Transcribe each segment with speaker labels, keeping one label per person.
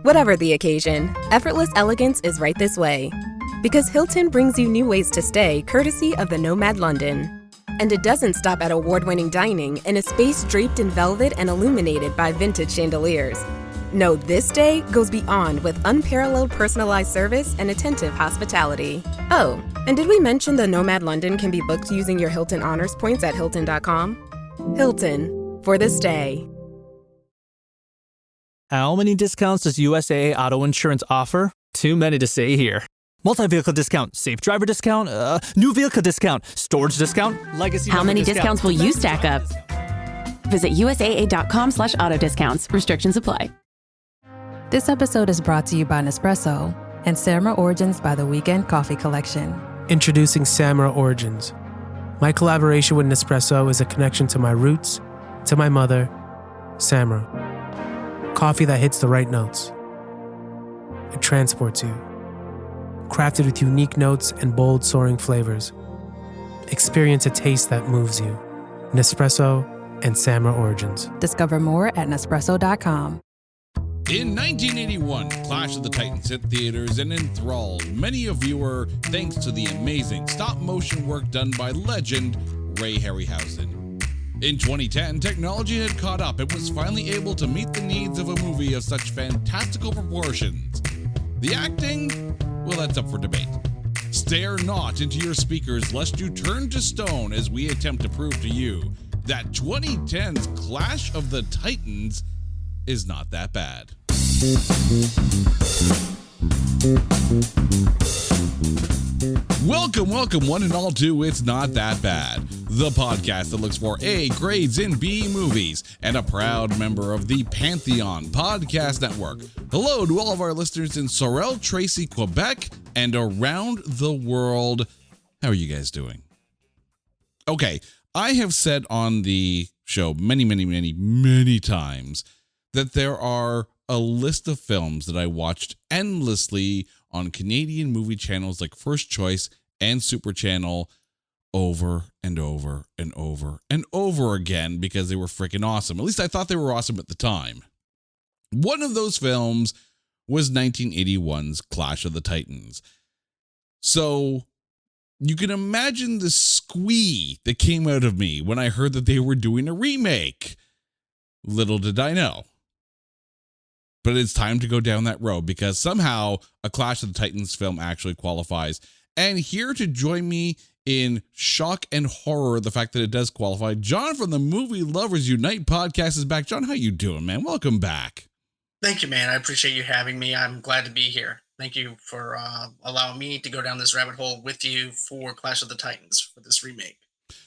Speaker 1: Whatever the occasion, effortless elegance is right this way. Because Hilton brings you new ways to stay courtesy of the Nomad London. And it doesn't stop at award-winning dining in a space draped in velvet and illuminated by vintage chandeliers. No, this day goes beyond with unparalleled personalized service and attentive hospitality. Oh, and did we mention the Nomad London can be booked using your Hilton Honors points at Hilton.com? Hilton, for the stay.
Speaker 2: How many discounts does USAA Auto Insurance offer? Too many to say here. Multi-vehicle discount, safe driver discount, new vehicle discount, storage discount, legacy.
Speaker 3: How many discounts will you stack up? Visit USAA.com/auto discounts. Restrictions apply.
Speaker 4: This episode is brought to you by Nespresso and Samra Origins by the Weekend Coffee Collection.
Speaker 5: Introducing Samra Origins. My collaboration with Nespresso is a connection to my roots, to my mother, Samra. Coffee that hits the right notes. It transports you. Crafted with unique notes and bold soaring flavors. Experience a taste that moves you. Nespresso and Samra Origins.
Speaker 4: Discover more at Nespresso.com.
Speaker 6: In 1981, Clash of the Titans hit theaters and enthralled many a viewer thanks to the amazing stop-motion work done by legend Ray Harryhausen. In 2010, technology had caught up and was finally able to meet the needs of a movie of such fantastical proportions. The acting? Well, that's up for debate. Stare not into your speakers lest you turn to stone as we attempt to prove to you that 2010's Clash of the Titans is not that bad. Welcome one and all to It's Not That Bad, the podcast that looks for A grades in B movies and a proud member of the Pantheon Podcast Network. Hello to all of our listeners in Sorel, Tracy, Quebec, and around the world. How are you guys doing? Okay, I have said on the show many times that there are a list of films that I watched endlessly on Canadian movie channels like First Choice and Super Channel over and over and over and over again because they were freaking awesome. At least I thought they were awesome at the time. One of those films was 1981's Clash of the Titans. So you can imagine the squee that came out of me when I heard that they were doing a remake. Little did I know. But it's time to go down that road because somehow a Clash of the Titans film actually qualifies. And here to join me in shock and horror, the fact that it does qualify, John from the Movie Lovers Unite podcast is back. John, how you doing, man? Welcome back.
Speaker 7: Thank you, man. I appreciate you having me. I'm glad to be here. Thank you for allowing me to go down this rabbit hole with you for Clash of the Titans for this remake.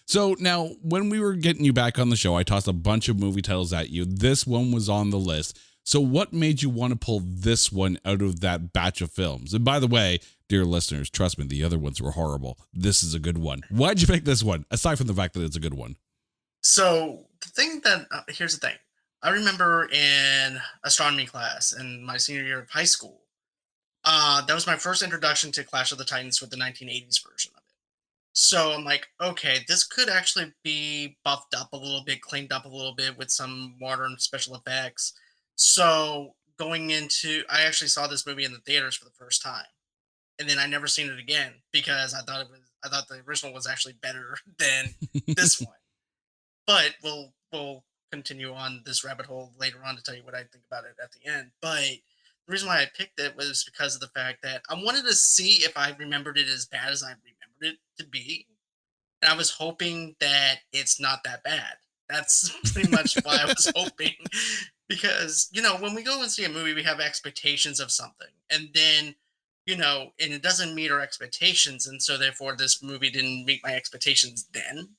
Speaker 6: So now, when we were getting you back on the show, I tossed a bunch of movie titles at you. This one was on the list. So what made you want to pull this one out of that batch of films? And by the way, dear listeners, trust me, the other ones were horrible. This is a good one. Why'd you pick this one, aside from the fact that it's a good one?
Speaker 7: So the thing that, here's the thing. I remember in astronomy class in my senior year of high school, that was my first introduction to Clash of the Titans with the 1980s version of it. So I'm like, okay, this could actually be buffed up a little bit, cleaned up a little bit with some modern special effects. So going into, I actually saw this movie in the theaters for the first time, and then I never seen it again because I thought the original was actually better than this one. But we'll continue on this rabbit hole later on to tell you what I think about it at the end. But the reason why I picked it was because of the fact that I wanted to see if I remembered it as bad as I remembered it to be, and I was hoping that it's not that bad. That's pretty much why I was hoping. Because, when we go and see a movie, we have expectations of something. And then, and it doesn't meet our expectations. And so, therefore, this movie didn't meet my expectations then.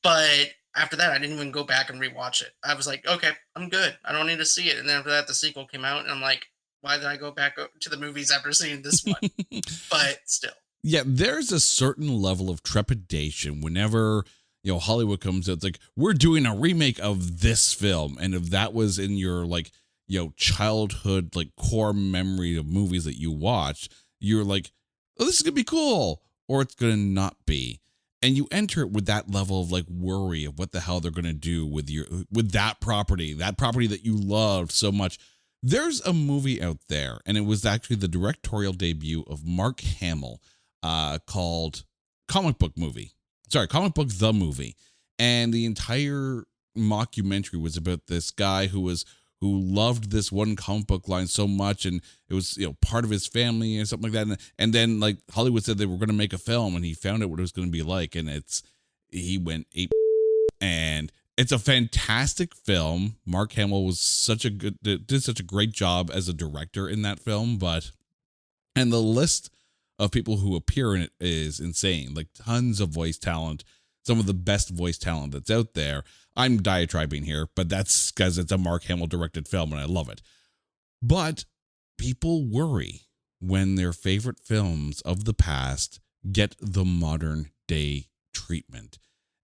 Speaker 7: But after that, I didn't even go back and rewatch it. I was like, okay, I'm good. I don't need to see it. And then after that, the sequel came out. And I'm like, why did I go back to the movies after seeing this one? But still. Yeah,
Speaker 6: there's a certain level of trepidation whenever Hollywood comes out. It's like, we're doing a remake of this film. And if that was in your childhood, core memory of movies that you watched, you're like, oh, this is going to be cool. Or it's going to not be. And you enter it with that level of worry of what the hell they're going to do with that property that you loved so much. There's a movie out there, and it was actually the directorial debut of Mark Hamill, called Comic Book The Movie. And the entire mockumentary was about this guy who loved this one comic book line so much, and it was, part of his family and something like that. And then like Hollywood said they were going to make a film, and he found out what it was going to be like, and he went ape, and it's a fantastic film. Mark Hamill was did such a great job as a director in that film, and the list of people who appear in it is insane. Like tons of voice talent, some of the best voice talent that's out there. I'm diatribing here, but that's because it's a Mark Hamill directed film and I love it. But people worry when their favorite films of the past get the modern day treatment.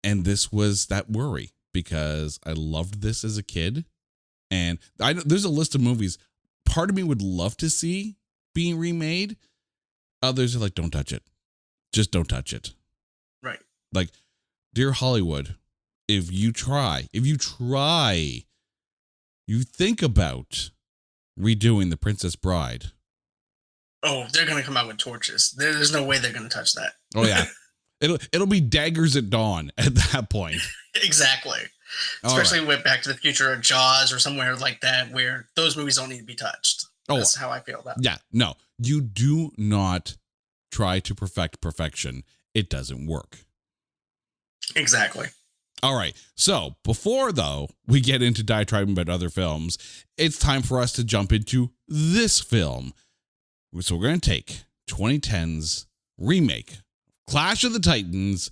Speaker 6: And this was that worry, because I loved this as a kid. And there's a list of movies part of me would love to see being remade. Others are like, don't touch it. Just don't touch it.
Speaker 7: Right.
Speaker 6: Like, dear Hollywood, if you think about redoing The Princess Bride.
Speaker 7: Oh, they're going to come out with torches. There's no way they're going to touch that.
Speaker 6: Oh, yeah. It'll be daggers at dawn at that point.
Speaker 7: Exactly. Especially with Back to the Future or Jaws or somewhere like that, where those movies don't need to be touched. That's how I feel about it.
Speaker 6: Yeah, no. You do not try to perfect perfection. It doesn't work.
Speaker 7: Exactly.
Speaker 6: All right. So before, though, we get into diatribing about other films, it's time for us to jump into this film. So we're going to take 2010's remake, Clash of the Titans,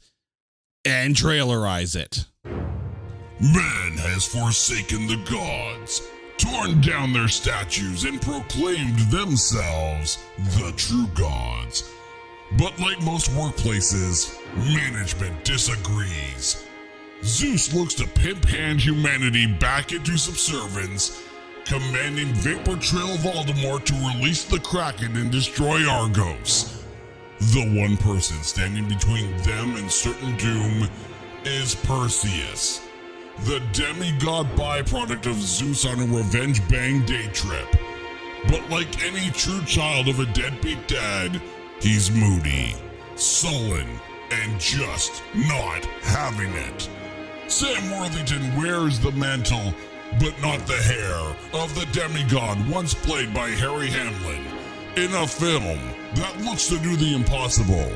Speaker 6: and trailerize it.
Speaker 8: Man has forsaken the gods, torn down their statues, and proclaimed themselves the true gods. But like most workplaces, management disagrees. Zeus looks to pimp hand humanity back into subservience, commanding Vapor Trail Voldemort to release the Kraken and destroy Argos. The one person standing between them and certain doom is Perseus, the demigod byproduct of Zeus on a revenge bang day trip. But like any true child of a deadbeat dad, he's moody, sullen, and just not having it. Sam Worthington wears the mantle, but not the hair, of the demigod once played by Harry Hamlin in a film that looks to do the impossible.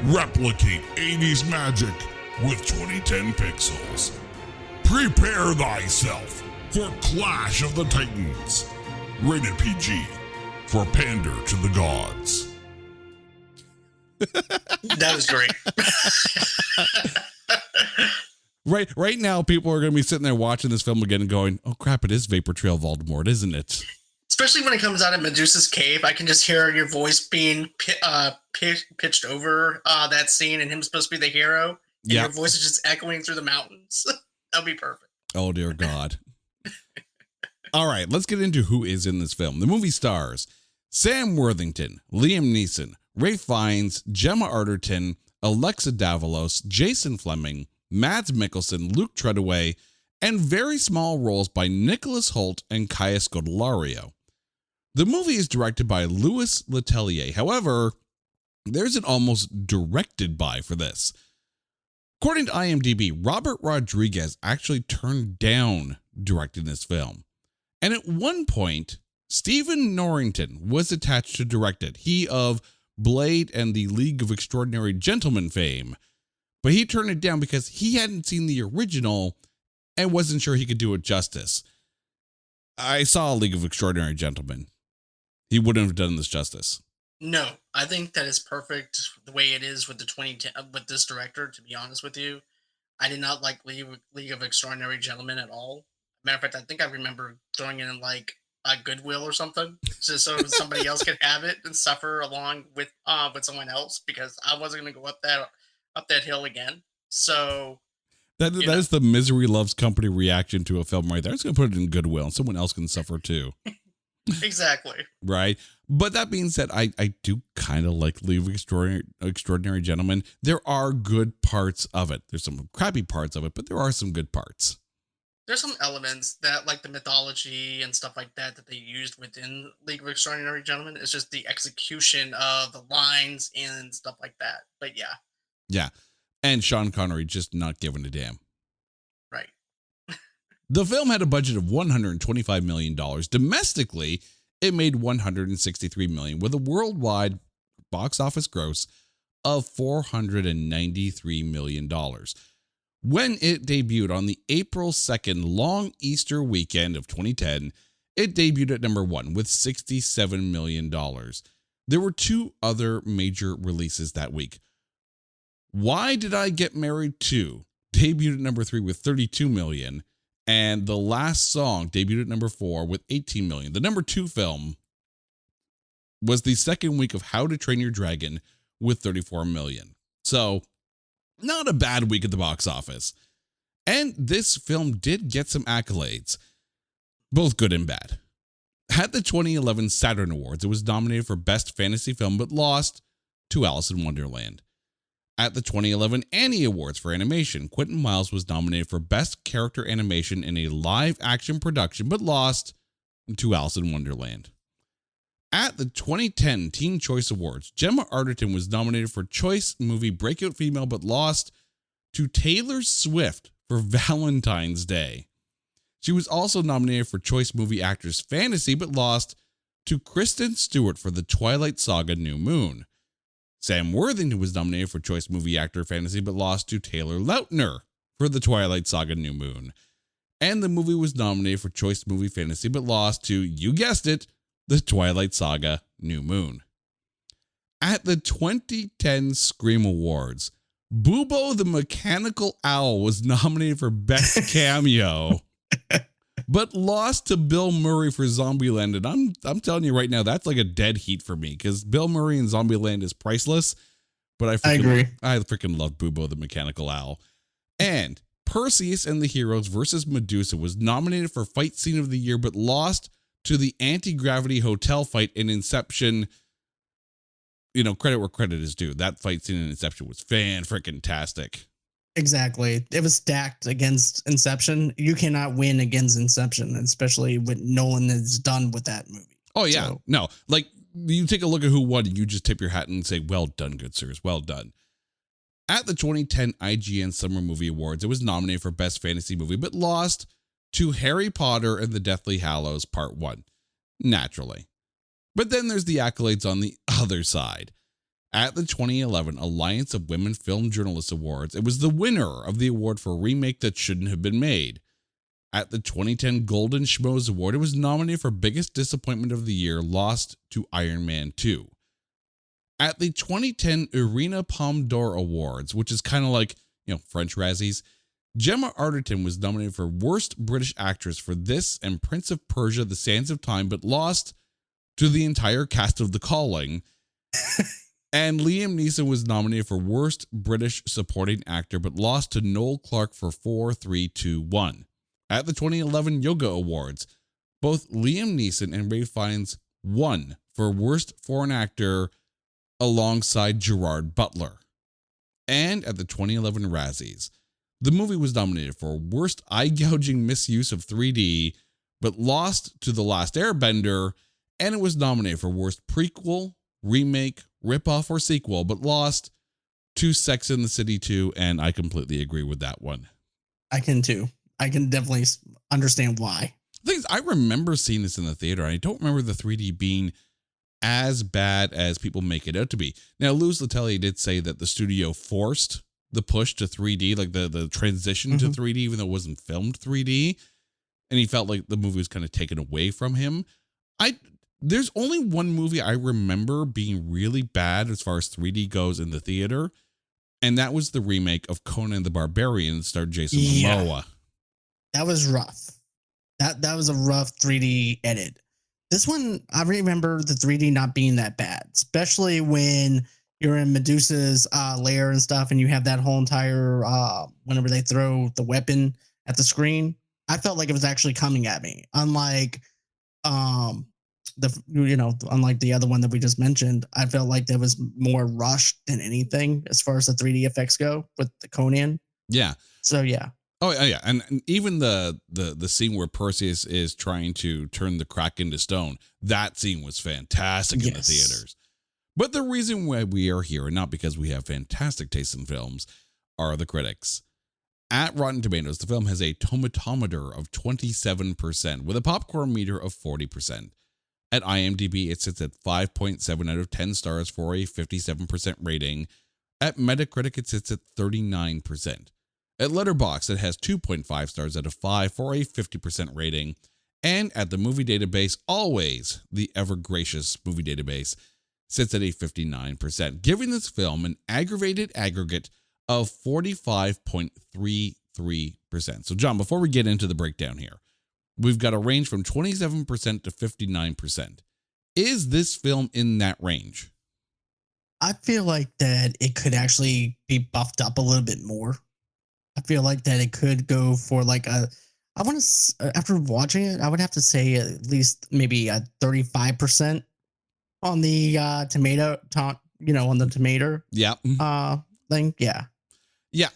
Speaker 8: Replicate 80s magic with 2010 pixels. Prepare thyself for Clash of the Titans. Rated PG for pander to the gods.
Speaker 7: That was great.
Speaker 6: Right now, people are going to be sitting there watching this film again and going, oh crap, it is Vapor Trail Voldemort, isn't it?
Speaker 7: Especially when it comes out of Medusa's cave, I can just hear your voice being pitched over that scene, and him supposed to be the hero. And your voice is just echoing through the mountains. That'll be perfect.
Speaker 6: Oh, dear God. All right, let's get into who is in this film. The movie stars Sam Worthington, Liam Neeson, Ray Fiennes, Gemma Arterton, Alexa Davalos, Jason Fleming, Mads Mikkelsen, Luke Treadaway, and very small roles by Nicholas Hoult and Kaya Scodelario. The movie is directed by Louis Letellier. However, there's an almost directed by for this. According to IMDb, Robert Rodriguez actually turned down directing this film. And at one point, Stephen Norrington was attached to direct it. He of Blade and the League of Extraordinary Gentlemen fame. But he turned it down because he hadn't seen the original and wasn't sure he could do it justice. I saw League of Extraordinary Gentlemen. He wouldn't have done this justice.
Speaker 7: No, I think that is perfect the way it is with the 2010 with this director. To be honest with you, I did not like League of Extraordinary Gentlemen at all. Matter of fact, I think I remember throwing it in like a Goodwill or something, just so somebody else could have it and suffer along with someone else, because I wasn't going to go up that hill again. So
Speaker 6: that is the misery loves company reaction to a film right there. I'm just going to put it in Goodwill and someone else can suffer too.
Speaker 7: Exactly.
Speaker 6: Right. But that being said, I do kind of like League of Extraordinary Gentlemen. There are good parts of it. There's some crappy parts of it, but there are some good parts.
Speaker 7: there's some elements that, like the mythology and stuff like that, that they used within League of Extraordinary Gentlemen. It's just the execution of the lines and stuff like that. But yeah,
Speaker 6: Yeah. And Sean Connery just not giving a damn.
Speaker 7: right.
Speaker 6: The film had a budget of $125 million. Domestically, it made $163 million with a worldwide box office gross of $493 million. When it debuted on the April 2nd long Easter weekend of 2010, it debuted at number 1 with $67 million. There were 2 other major releases that week. Why Did I Get Married 2 debuted at number 3 with $32 million, and The Last Song debuted at number 4 with $18 million. The number 2 film was the second week of How to Train Your Dragon with $34 million. So, not a bad week at the box office. And this film did get some accolades, both good and bad. At the 2011 Saturn Awards, it was nominated for Best Fantasy Film, but lost to Alice in Wonderland. At the 2011 Annie Awards for Animation, Quentin Miles was nominated for Best Character Animation in a Live-Action Production, but lost to Alice in Wonderland. At the 2010 Teen Choice Awards, Gemma Arterton was nominated for Choice Movie Breakout Female, but lost to Taylor Swift for Valentine's Day. She was also nominated for Choice Movie Actress Fantasy, but lost to Kristen Stewart for The Twilight Saga: New Moon. Sam Worthington was nominated for Choice Movie Actor Fantasy, but lost to Taylor Lautner for The Twilight Saga: New Moon. And the movie was nominated for Choice Movie Fantasy, but lost to, you guessed it, The Twilight Saga: New Moon. At the 2010 Scream Awards, Bubo the Mechanical Owl was nominated for Best Cameo, but lost to Bill Murray for Zombieland. And I'm telling you right now, that's like a dead heat for me, because Bill Murray in Zombieland is priceless. But I agree. I freaking love Bubo the Mechanical Owl. And Perseus and the Heroes versus Medusa was nominated for Fight Scene of the Year, but lost to the anti-gravity hotel fight in Inception. You know, credit where credit is due. That fight scene in Inception was fan-freaking-tastic.
Speaker 7: Exactly. It was stacked against Inception. You cannot win against Inception, especially what Nolan has done with that movie.
Speaker 6: Oh, yeah. So, no, like, you take a look at who won, and you just tip your hat and say, well done, good sirs, well done. At the 2010 IGN Summer Movie Awards, it was nominated for Best Fantasy Movie, but lost to Harry Potter and the Deathly Hallows Part 1. Naturally. But then there's the accolades on the other side. At the 2011 Alliance of Women Film Journalists Awards, it was the winner of the award for a remake that shouldn't have been made. At the 2010 Golden Schmoes Award, it was nominated for Biggest Disappointment of the Year, lost to Iron Man 2. At the 2010 Irina Palme d'Or Awards, which is kind of like, you know, French Razzies, Gemma Arterton was nominated for Worst British Actress for this and Prince of Persia: The Sands of Time, but lost to the entire cast of The Calling. And Liam Neeson was nominated for Worst British Supporting Actor, but lost to Noel Clarke for 4, 3, 2, 1. At the 2011 Yoga Awards, both Liam Neeson and Ray Fiennes won for Worst Foreign Actor alongside Gerard Butler. And at the 2011 Razzies, the movie was nominated for Worst Eye-Gouging Misuse of 3D, but lost to The Last Airbender, and it was nominated for Worst Prequel, Remake, Ripoff, or Sequel, but lost to Sex and the City 2, and I completely agree with that one.
Speaker 7: I can too. I can definitely understand why.
Speaker 6: The thing is, I remember seeing this in the theater, and I don't remember the 3D being as bad as people make it out to be. Now, Louis Letellier did say that the studio forced the push to 3D, like the transition to 3D, even though it wasn't filmed 3D, and he felt like the movie was kind of taken away from him. There's only one movie I remember being really bad as far as 3D goes in the theater, and that was the remake of Conan the Barbarian that starred Jason Momoa.
Speaker 7: That was rough. That was a rough 3D edit. This one, I remember the 3D not being that bad, especially when you're in Medusa's lair and stuff, and you have that whole entire, whenever they throw the weapon at the screen, I felt like it was actually coming at me. Unlike, unlike the other one that we just mentioned, I felt like there was more rushed than anything as far as the 3D effects go with the Conan.
Speaker 6: Yeah.
Speaker 7: So, yeah.
Speaker 6: Oh yeah, and even the scene where Perseus is trying to turn the crack into stone, that scene was fantastic in the theaters. But the reason why we are here, and not because we have fantastic taste in films, are the critics. At Rotten Tomatoes, the film has a tomatometer of 27% with a popcorn meter of 40%. At IMDb, it sits at 5.7 out of 10 stars for a 57% rating. At Metacritic, it sits at 39%. At Letterboxd, it has 2.5 stars out of 5 for a 50% rating. And at the Movie Database, always the ever gracious Movie Database, sits at a 59%, giving this film an aggravated aggregate of 45.33%. So, John, before we get into the breakdown here, we've got a range from 27% to 59%. Is this film in that range?
Speaker 7: I feel like that it could actually be buffed up a little bit more. I feel like that it could go for like after watching it, I would have to say at least maybe a 35% on the on the tomato.
Speaker 6: Yeah.
Speaker 7: Thing. Yeah.
Speaker 6: Yeah,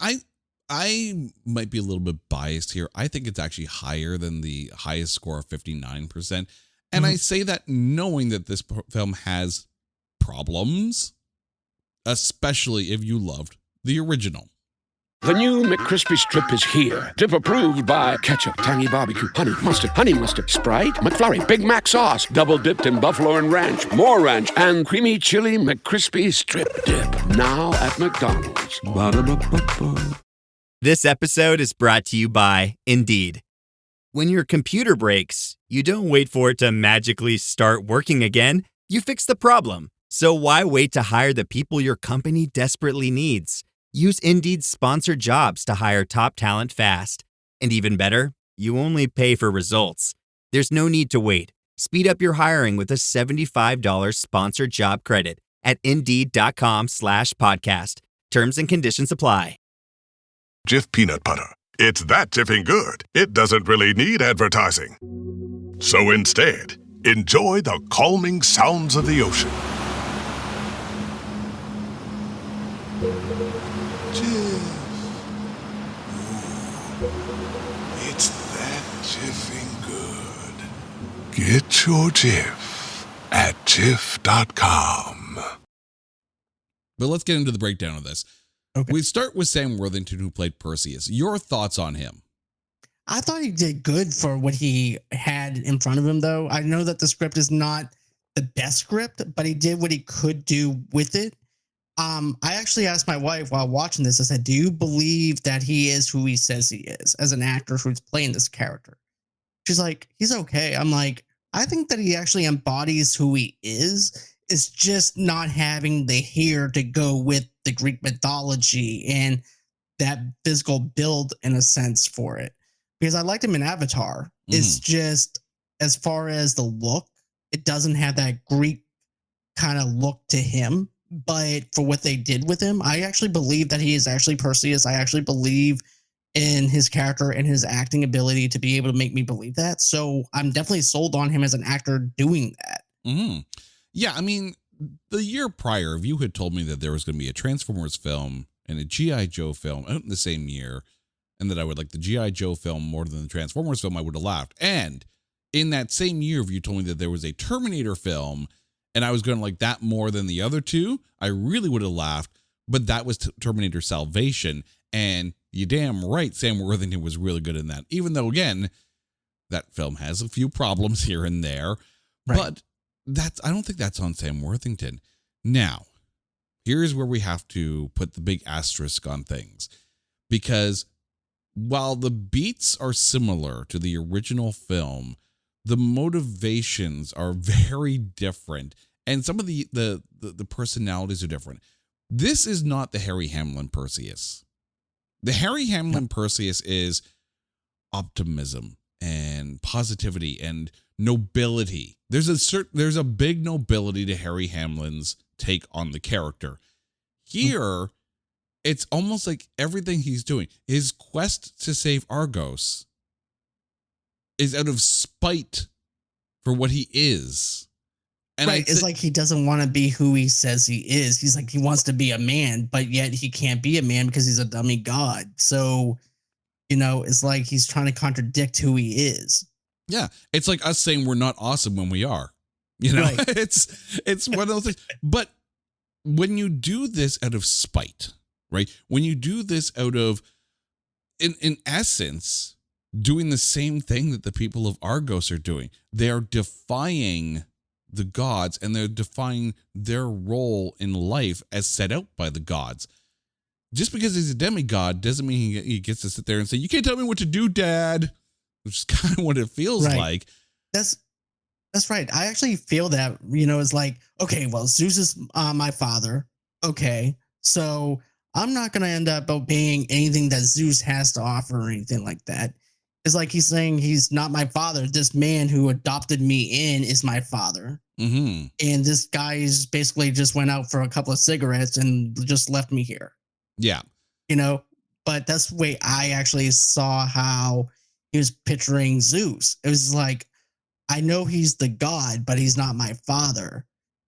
Speaker 6: I might be a little bit biased here. I think it's actually higher than the highest score of 59%. And I say that knowing that this film has problems, especially if you loved the original.
Speaker 9: The new McCrispy Strip is here. Dip approved by ketchup, tangy barbecue, honey mustard, Sprite, McFlurry, Big Mac sauce, double dipped in buffalo and ranch, more ranch, and creamy chili McCrispy Strip Dip. Now at McDonald's. Ba-da-ba-ba-ba.
Speaker 10: This episode is brought to you by Indeed. When your computer breaks, you don't wait for it to magically start working again. You fix the problem. So why wait to hire the people your company desperately needs? Use Indeed's sponsored jobs to hire top talent fast. And even better, you only pay for results. There's no need to wait. Speed up your hiring with a $75 sponsored job credit at Indeed.com/podcast. Terms and conditions apply.
Speaker 8: Jif peanut butter. It's that jiffing good, it doesn't really need advertising. So instead, enjoy the calming sounds of the ocean. Jif. Ooh, it's that jiffing good. Get your Jif at Jif.com.
Speaker 6: But let's get into the breakdown of this. Okay. We start with Sam Worthington, who played Perseus. Your thoughts on him?
Speaker 7: I thought he did good for what he had in front of him, though. I know that the script is not the best script, but he did what he could do with it. I actually asked my wife while watching this, I said, do you believe that he is who he says he is as an actor who's playing this character? She's like, he's okay. I'm like, I think that he actually embodies who he is. It's just not having the hair to go with the Greek mythology and that physical build in a sense for it. Because I liked him in Avatar. It's just, as far as the look, it doesn't have that Greek kind of look to him. But for what they did with him, I actually believe that he is actually Perseus. I actually believe in his character and his acting ability to be able to make me believe that. So I'm definitely sold on him as an actor doing that.
Speaker 6: Yeah, I mean, the year prior, if you had told me that there was going to be a Transformers film and a G.I. Joe film out in the same year, and that I would like the G.I. Joe film more than the Transformers film, I would have laughed. And in that same year, if you told me that there was a Terminator film and I was going to like that more than the other two, I really would have laughed. But that was Terminator Salvation. And you damn right, Sam Worthington was really good in that. Even though, again, that film has a few problems here and there. Right. But I don't think that's on Sam Worthington. Now, here's where we have to put the big asterisk on things. Because while the beats are similar to the original film, the motivations are very different. And some of the personalities are different. This is not the Harry Hamlin Perseus. The Harry Hamlin Perseus is optimism and positivity and nobility. There's a big nobility to Harry Hamlin's take on the character. Here, it's almost like everything he's doing, his quest to save Argos, is out of spite for what he is. And
Speaker 7: it's like he doesn't want to be who he says he is. He's like, he wants to be a man, but yet he can't be a man because he's a dummy god. So It's like he's trying to contradict who he is.
Speaker 6: Yeah. It's like us saying we're not awesome when we are. Right. It's one of those things. But when you do this out of spite, right? When you do this out of, in essence, doing the same thing that the people of Argos are doing, they're defying the gods and they're defying their role in life as set out by the gods. Just because he's a demigod doesn't mean he gets to sit there and say, "You can't tell me what to do, Dad," which is kind of what it feels like.
Speaker 7: That's right. I actually feel that, it's like, okay, well, Zeus is my father. Okay, so I'm not going to end up obeying anything that Zeus has to offer or anything like that. It's like he's saying he's not my father. This man who adopted me in is my father.
Speaker 6: Mm-hmm.
Speaker 7: And this guy's basically just went out for a couple of cigarettes and just left me here.
Speaker 6: Yeah.
Speaker 7: But that's the way I actually saw how he was picturing Zeus. It was like, I know he's the god, but he's not my father.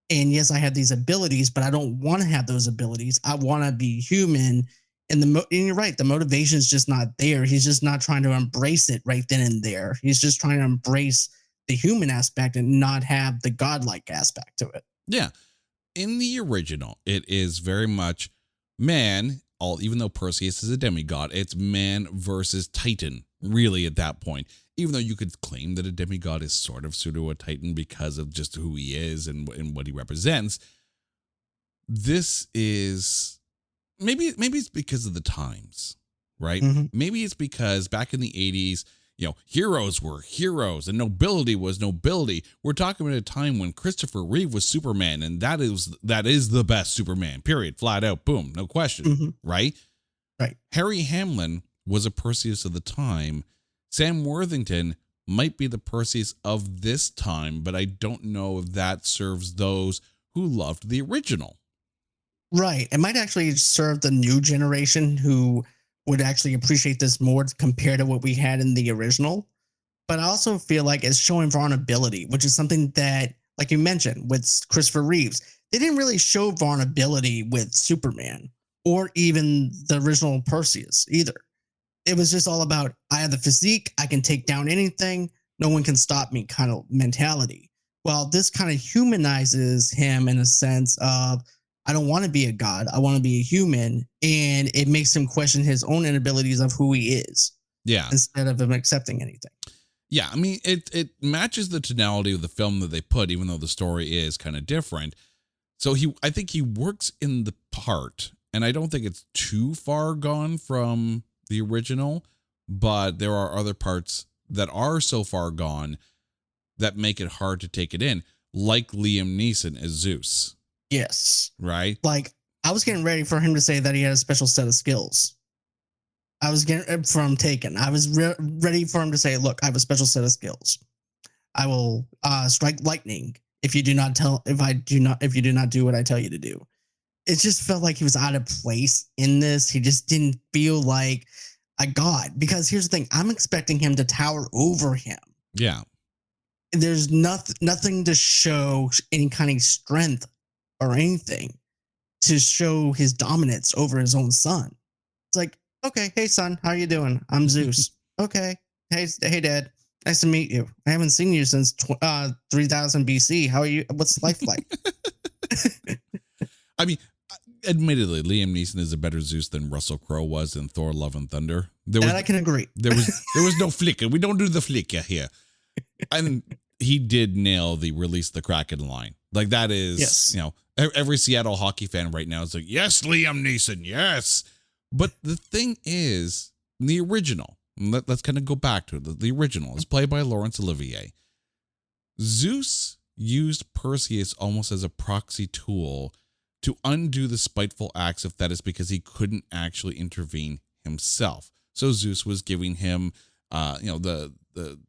Speaker 7: And yes, I have these abilities, but I don't want to have those abilities. I want to be human. And you're right, the motivation is just not there. He's just not trying to embrace it right then and there. He's just trying to embrace the human aspect and not have the godlike aspect to it.
Speaker 6: Yeah. In the original, it is very much man, even though Perseus is a demigod, it's man versus Titan, really, at that point. Even though you could claim that a demigod is sort of pseudo a Titan because of just who he is and what he represents. This is maybe it's because of the times, right?
Speaker 7: Mm-hmm.
Speaker 6: Maybe it's because back in the 80s, heroes were heroes and nobility was nobility. We're talking about a time when Christopher Reeve was Superman, and that is the best Superman, period. Flat out, boom, no question,
Speaker 7: mm-hmm.
Speaker 6: right?
Speaker 7: Right.
Speaker 6: Harry Hamlin was a Perseus of the time. Sam Worthington might be the Perseus of this time, but I don't know if that serves those who loved the original.
Speaker 7: Right. It might actually serve the new generation who would actually appreciate this more compared to what we had in the original. But I also feel like it's showing vulnerability, which is something that, like you mentioned, with Christopher Reeves, they didn't really show vulnerability with Superman or even the original Perseus either. It was just all about, I have the physique, I can take down anything, no one can stop me kind of mentality. Well, this kind of humanizes him in a sense of, I don't want to be a god, I want to be a human, and it makes him question his own inabilities of who he is.
Speaker 6: Yeah.
Speaker 7: Instead of him accepting anything.
Speaker 6: Yeah, I mean, it matches the tonality of the film that they put, even though the story is kind of different. So I think he works in the part, and I don't think it's too far gone from the original, but there are other parts that are so far gone that make it hard to take it in, like Liam Neeson as Zeus.
Speaker 7: Yes.
Speaker 6: Right?
Speaker 7: Like, I was getting ready for him to say that he had a special set of skills. I was getting from Taken. I was ready for him to say, look, I have a special set of skills. I will strike lightning if you do not do what I tell you to do. It just felt like he was out of place in this. He just didn't feel like a god, because here's the thing. I'm expecting him to tower over him.
Speaker 6: Yeah.
Speaker 7: There's nothing to show any kind of strength or anything to show his dominance over his own son. It's like, okay, hey son, how you doing? I'm Zeus. Okay. Hey dad. Nice to meet you. I haven't seen you since 3000 BC. How are you? What's life like?
Speaker 6: I mean, admittedly, Liam Neeson is a better Zeus than Russell Crowe was in Thor: Love and Thunder.
Speaker 7: I can agree.
Speaker 6: There was no flicker. We don't do the flicker here. And he did nail the release the Kraken line. Like, that is,
Speaker 7: yes.
Speaker 6: Every Seattle hockey fan right now is like, yes, Liam Neeson, yes. But the thing is, the original, let's kind of go back to it. The original is played by Laurence Olivier. Zeus used Perseus almost as a proxy tool to undo the spiteful acts of Thetis because he couldn't actually intervene himself. So Zeus was giving him, the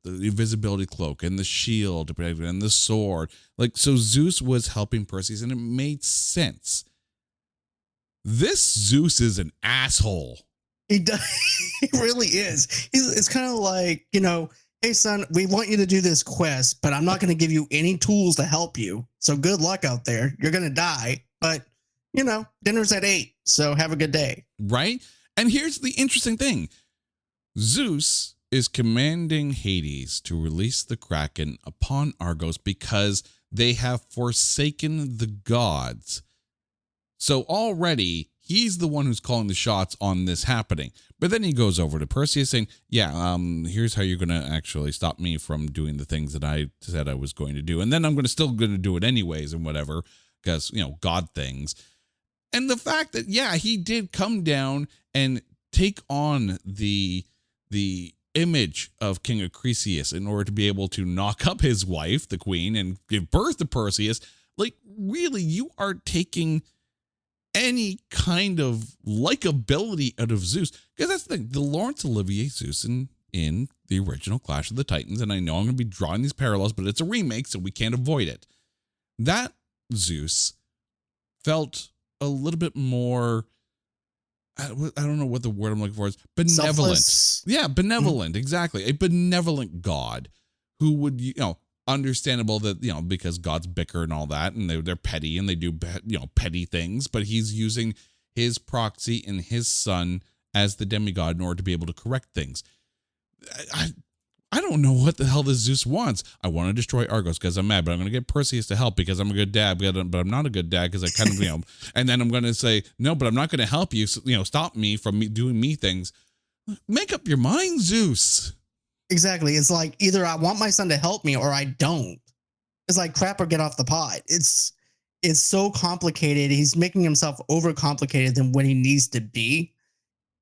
Speaker 6: invisibility cloak and the shield and the sword. Like, so Zeus was helping Perseus, and it made sense. This Zeus is an asshole.
Speaker 7: He does. He really is. It's kind of like, hey son, we want you to do this quest, but I'm not going to give you any tools to help you. So good luck out there. You're going to die, but dinner's at 8. So have a good day.
Speaker 6: Right. And here's the interesting thing. Zeus is commanding Hades to release the Kraken upon Argos because they have forsaken the gods. So already, he's the one who's calling the shots on this happening. But then he goes over to Perseus saying, here's how you're going to actually stop me from doing the things that I said I was going to do. And then I'm still going to do it anyways and whatever, because, God things. And the fact that, he did come down and take on the image of King Acrisius in order to be able to knock up his wife, the queen, and give birth to Perseus. Like, really, you are taking any kind of likability out of Zeus, because that's the thing. The Laurence Olivier Zeus in the original Clash of the Titans, and I know I'm going to be drawing these parallels, but it's a remake, so we can't avoid it. That Zeus felt a little bit more, I don't know what the word I'm looking for is, benevolent.
Speaker 7: Selfless.
Speaker 6: Yeah, benevolent, exactly. A benevolent god who would, understandable that, because gods bicker and all that, and they're petty and they do, petty things, but he's using his proxy and his son as the demigod in order to be able to correct things. I don't know what the hell this Zeus wants. I want to destroy Argos because I'm mad, but I'm going to get Perseus to help because I'm a good dad, but I'm not a good dad because I kind of, and then I'm going to say, no, but I'm not going to help you, stop me from doing me things. Make up your mind, Zeus.
Speaker 7: Exactly. It's like either I want my son to help me or I don't. It's like crap or get off the pot. It's so complicated. He's making himself overcomplicated than what he needs to be.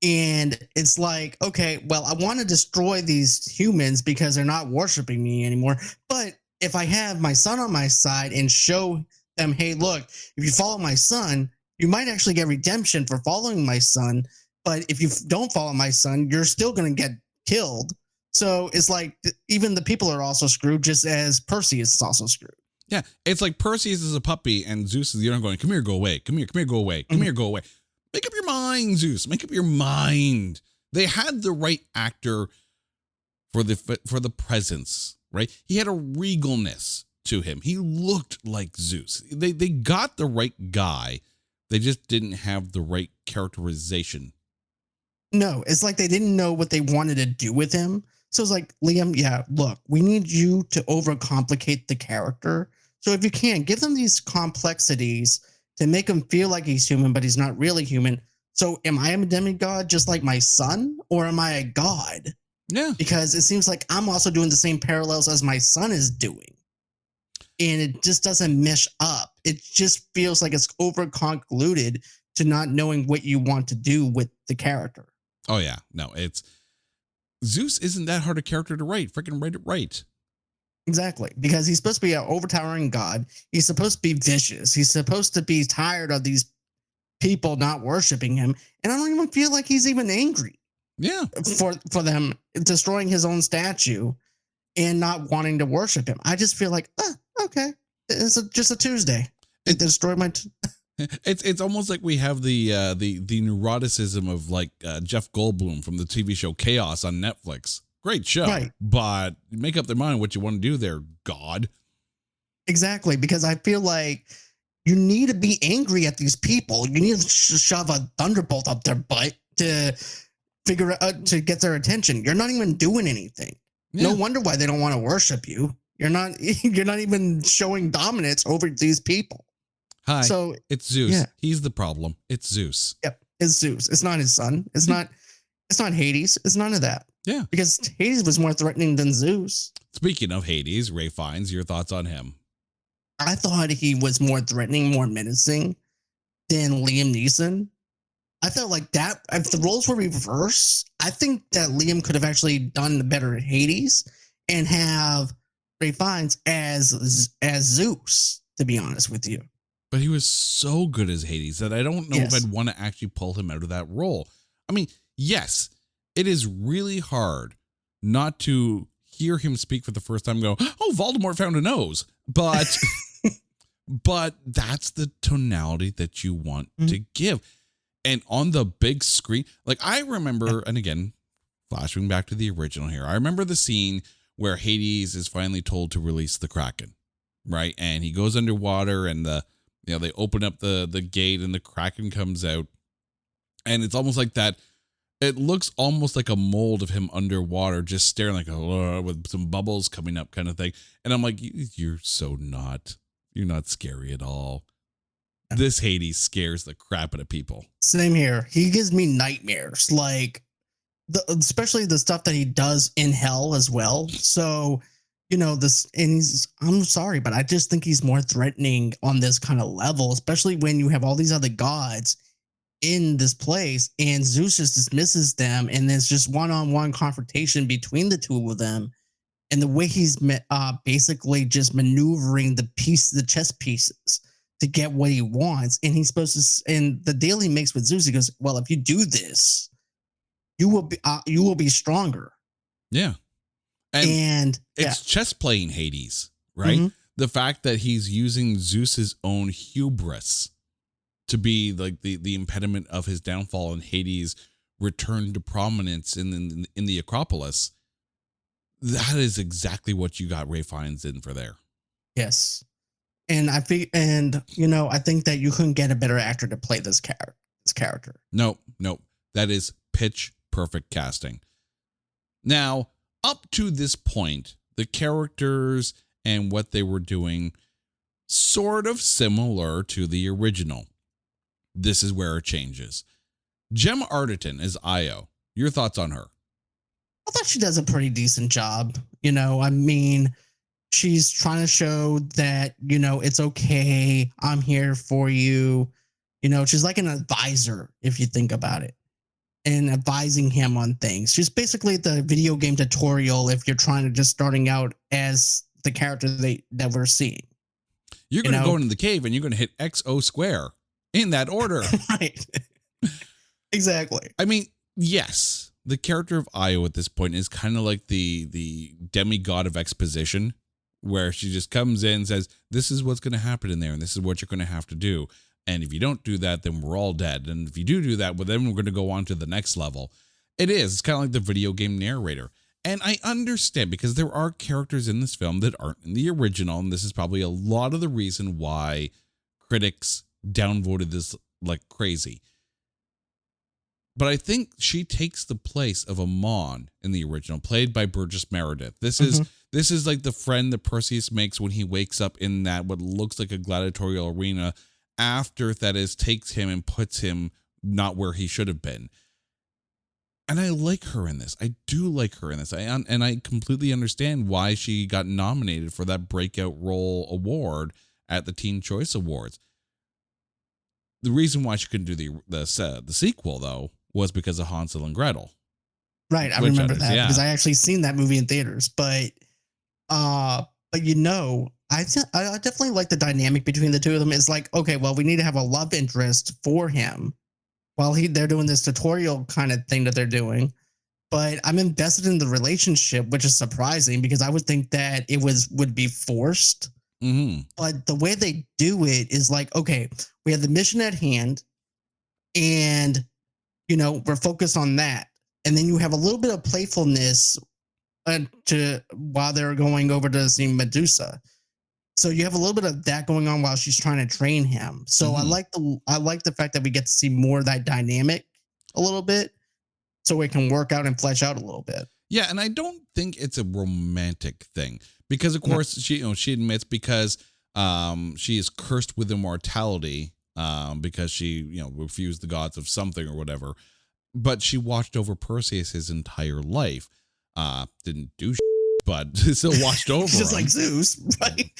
Speaker 7: And it's like, okay, well, I want to destroy these humans because they're not worshiping me anymore. But if I have my son on my side and show them, hey, look, if you follow my son, you might actually get redemption for following my son. But if you don't follow my son, you're still going to get killed. So it's like even the people are also screwed, just as Perseus is also screwed.
Speaker 6: Yeah, it's like Perseus is a puppy and Zeus is the owner going, come here, go away. Come here, go away. Come here, go away. Make up your mind, Zeus. Make up your mind. They had the right actor for the presence, right? He had a regalness to him. He looked like Zeus. They got the right guy. They just didn't have the right characterization.
Speaker 7: No, it's like they didn't know what they wanted to do with him. So it's like, Liam, look, we need you to overcomplicate the character. So if you can, give them these complexities to make him feel like he's human, but he's not really human. So am I a demigod just like my son, or am I a god?
Speaker 6: Yeah.
Speaker 7: Because it seems like I'm also doing the same parallels as my son is doing. And it just doesn't mesh up. It just feels like it's over-convoluted to not knowing what you want to do with the character.
Speaker 6: Oh, yeah. No, Zeus isn't that hard a character to write. Freaking write it right.
Speaker 7: Exactly. Because he's supposed to be an overtowering god. He's supposed to be vicious. He's supposed to be tired of these people not worshiping him. And I don't even feel like he's even angry.
Speaker 6: Yeah.
Speaker 7: For them destroying his own statue and not wanting to worship him. I just feel like, okay, it's just a Tuesday. It destroyed my...
Speaker 6: It's almost like we have the neuroticism of like Jeff Goldblum from the TV show Chaos on Netflix. Great show,
Speaker 7: right? But
Speaker 6: make up their mind what you want to do there, God.
Speaker 7: Exactly, because I feel like you need to be angry at these people. You need to shove a thunderbolt up their butt to figure out to get their attention. You're not even doing anything. Yeah. No wonder why they don't want to worship you. You're not even showing dominance over these people.
Speaker 6: Hi, so it's Zeus. Yeah. He's the problem. It's Zeus.
Speaker 7: Yep, it's Zeus. It's not his son. It's not Hades. It's none of that.
Speaker 6: Yeah,
Speaker 7: because Hades was more threatening than Zeus.
Speaker 6: Speaking of Hades, Ray Fiennes, your thoughts on him?
Speaker 7: I thought he was more threatening, more menacing than Liam Neeson. I felt like that if the roles were reversed, I think that Liam could have actually done better at Hades and have Ray Fiennes as Zeus, to be honest with you.
Speaker 6: But he was so good as Hades that I don't know if I'd want to actually pull him out of that role. I mean, yes, it is really hard not to hear him speak for the first time and go, oh, Voldemort found a nose. But but that's the tonality that you want to give. And on the big screen, like I remember, and again, flashing back to the original here, I remember the scene where Hades is finally told to release the Kraken, right? And he goes underwater and they open up the gate and the Kraken comes out. And it's almost like that It looks almost like a mold of him underwater, just staring like with some bubbles coming up kind of thing. And I'm like, you're not scary at all. This Hades scares the crap out of people.
Speaker 7: Same here. He gives me nightmares, like especially the stuff that he does in hell as well. So, I'm sorry, but I just think he's more threatening on this kind of level, especially when you have all these other gods in this place and Zeus just dismisses them, and there's just one-on-one confrontation between the two of them, and the way he's basically just maneuvering the chess pieces to get what he wants. And he's supposed to, and the deal he makes with Zeus, he goes, well, if you do this, you will be stronger.
Speaker 6: Yeah. And it's chess playing Hades, right? Mm-hmm. The fact that he's using Zeus's own hubris to be like the impediment of his downfall, and Hades' return to prominence in the Acropolis. That is exactly what you got Ray Fiennes in for there.
Speaker 7: Yes. And I think that you couldn't get a better actor to play this character.
Speaker 6: No. That is pitch perfect casting. Now, up to this point, the characters and what they were doing sort of similar to the original. This is where it changes. Gemma Arterton is Io. Your thoughts on her?
Speaker 7: I thought she does a pretty decent job. She's trying to show that, it's okay. I'm here for you. She's like an advisor, if you think about it, and advising him on things. She's basically the video game tutorial if you're trying to just starting out as the character that we're seeing.
Speaker 6: You're going to go into the cave and you're going to hit XO square in that order.
Speaker 7: Right. Exactly.
Speaker 6: I mean, yes, the character of Io at this point is kind of like the demigod of exposition, where she just comes in and says, this is what's going to happen in there, and this is what you're going to have to do. And if you don't do that, then we're all dead. And if you do that, well, then we're going to go on to the next level. It's kind of like the video game narrator. And I understand, because there are characters in this film that aren't in the original, and this is probably a lot of the reason why critics downvoted this like crazy. But I think she takes the place of Amon in the original, played by Burgess Meredith. This is like the friend that Perseus makes when he wakes up in that what looks like a gladiatorial arena after Thetis takes him and puts him not where he should have been. And I like her in this. I do like her in this. And I completely understand why she got nominated for that breakout role award at the Teen Choice Awards. The reason why she couldn't do the sequel, though, was because of Hansel and Gretel.
Speaker 7: Right, I remember that because I actually seen that movie in theaters. But I definitely like the dynamic between the two of them. It's like, okay, well, we need to have a love interest for him while they're doing this tutorial kind of thing that they're doing. But I'm invested in the relationship, which is surprising because I would think that it would be forced.
Speaker 6: Mm-hmm.
Speaker 7: But the way they do it is like, okay, we have the mission at hand, and we're focused on that, and then you have a little bit of playfulness while they're going over to see Medusa. So you have a little bit of that going on while she's trying to train him. So
Speaker 6: Mm-hmm.
Speaker 7: I like the fact that we get to see more of that dynamic a little bit, so it can work out and flesh out a little bit.
Speaker 6: Yeah, and I don't think it's a romantic thing because, of course, she admits because she is cursed with immortality because she refused the gods of something or whatever. But she watched over Perseus his entire life. Didn't do but still watched over
Speaker 7: Just
Speaker 6: him.
Speaker 7: like Zeus, right?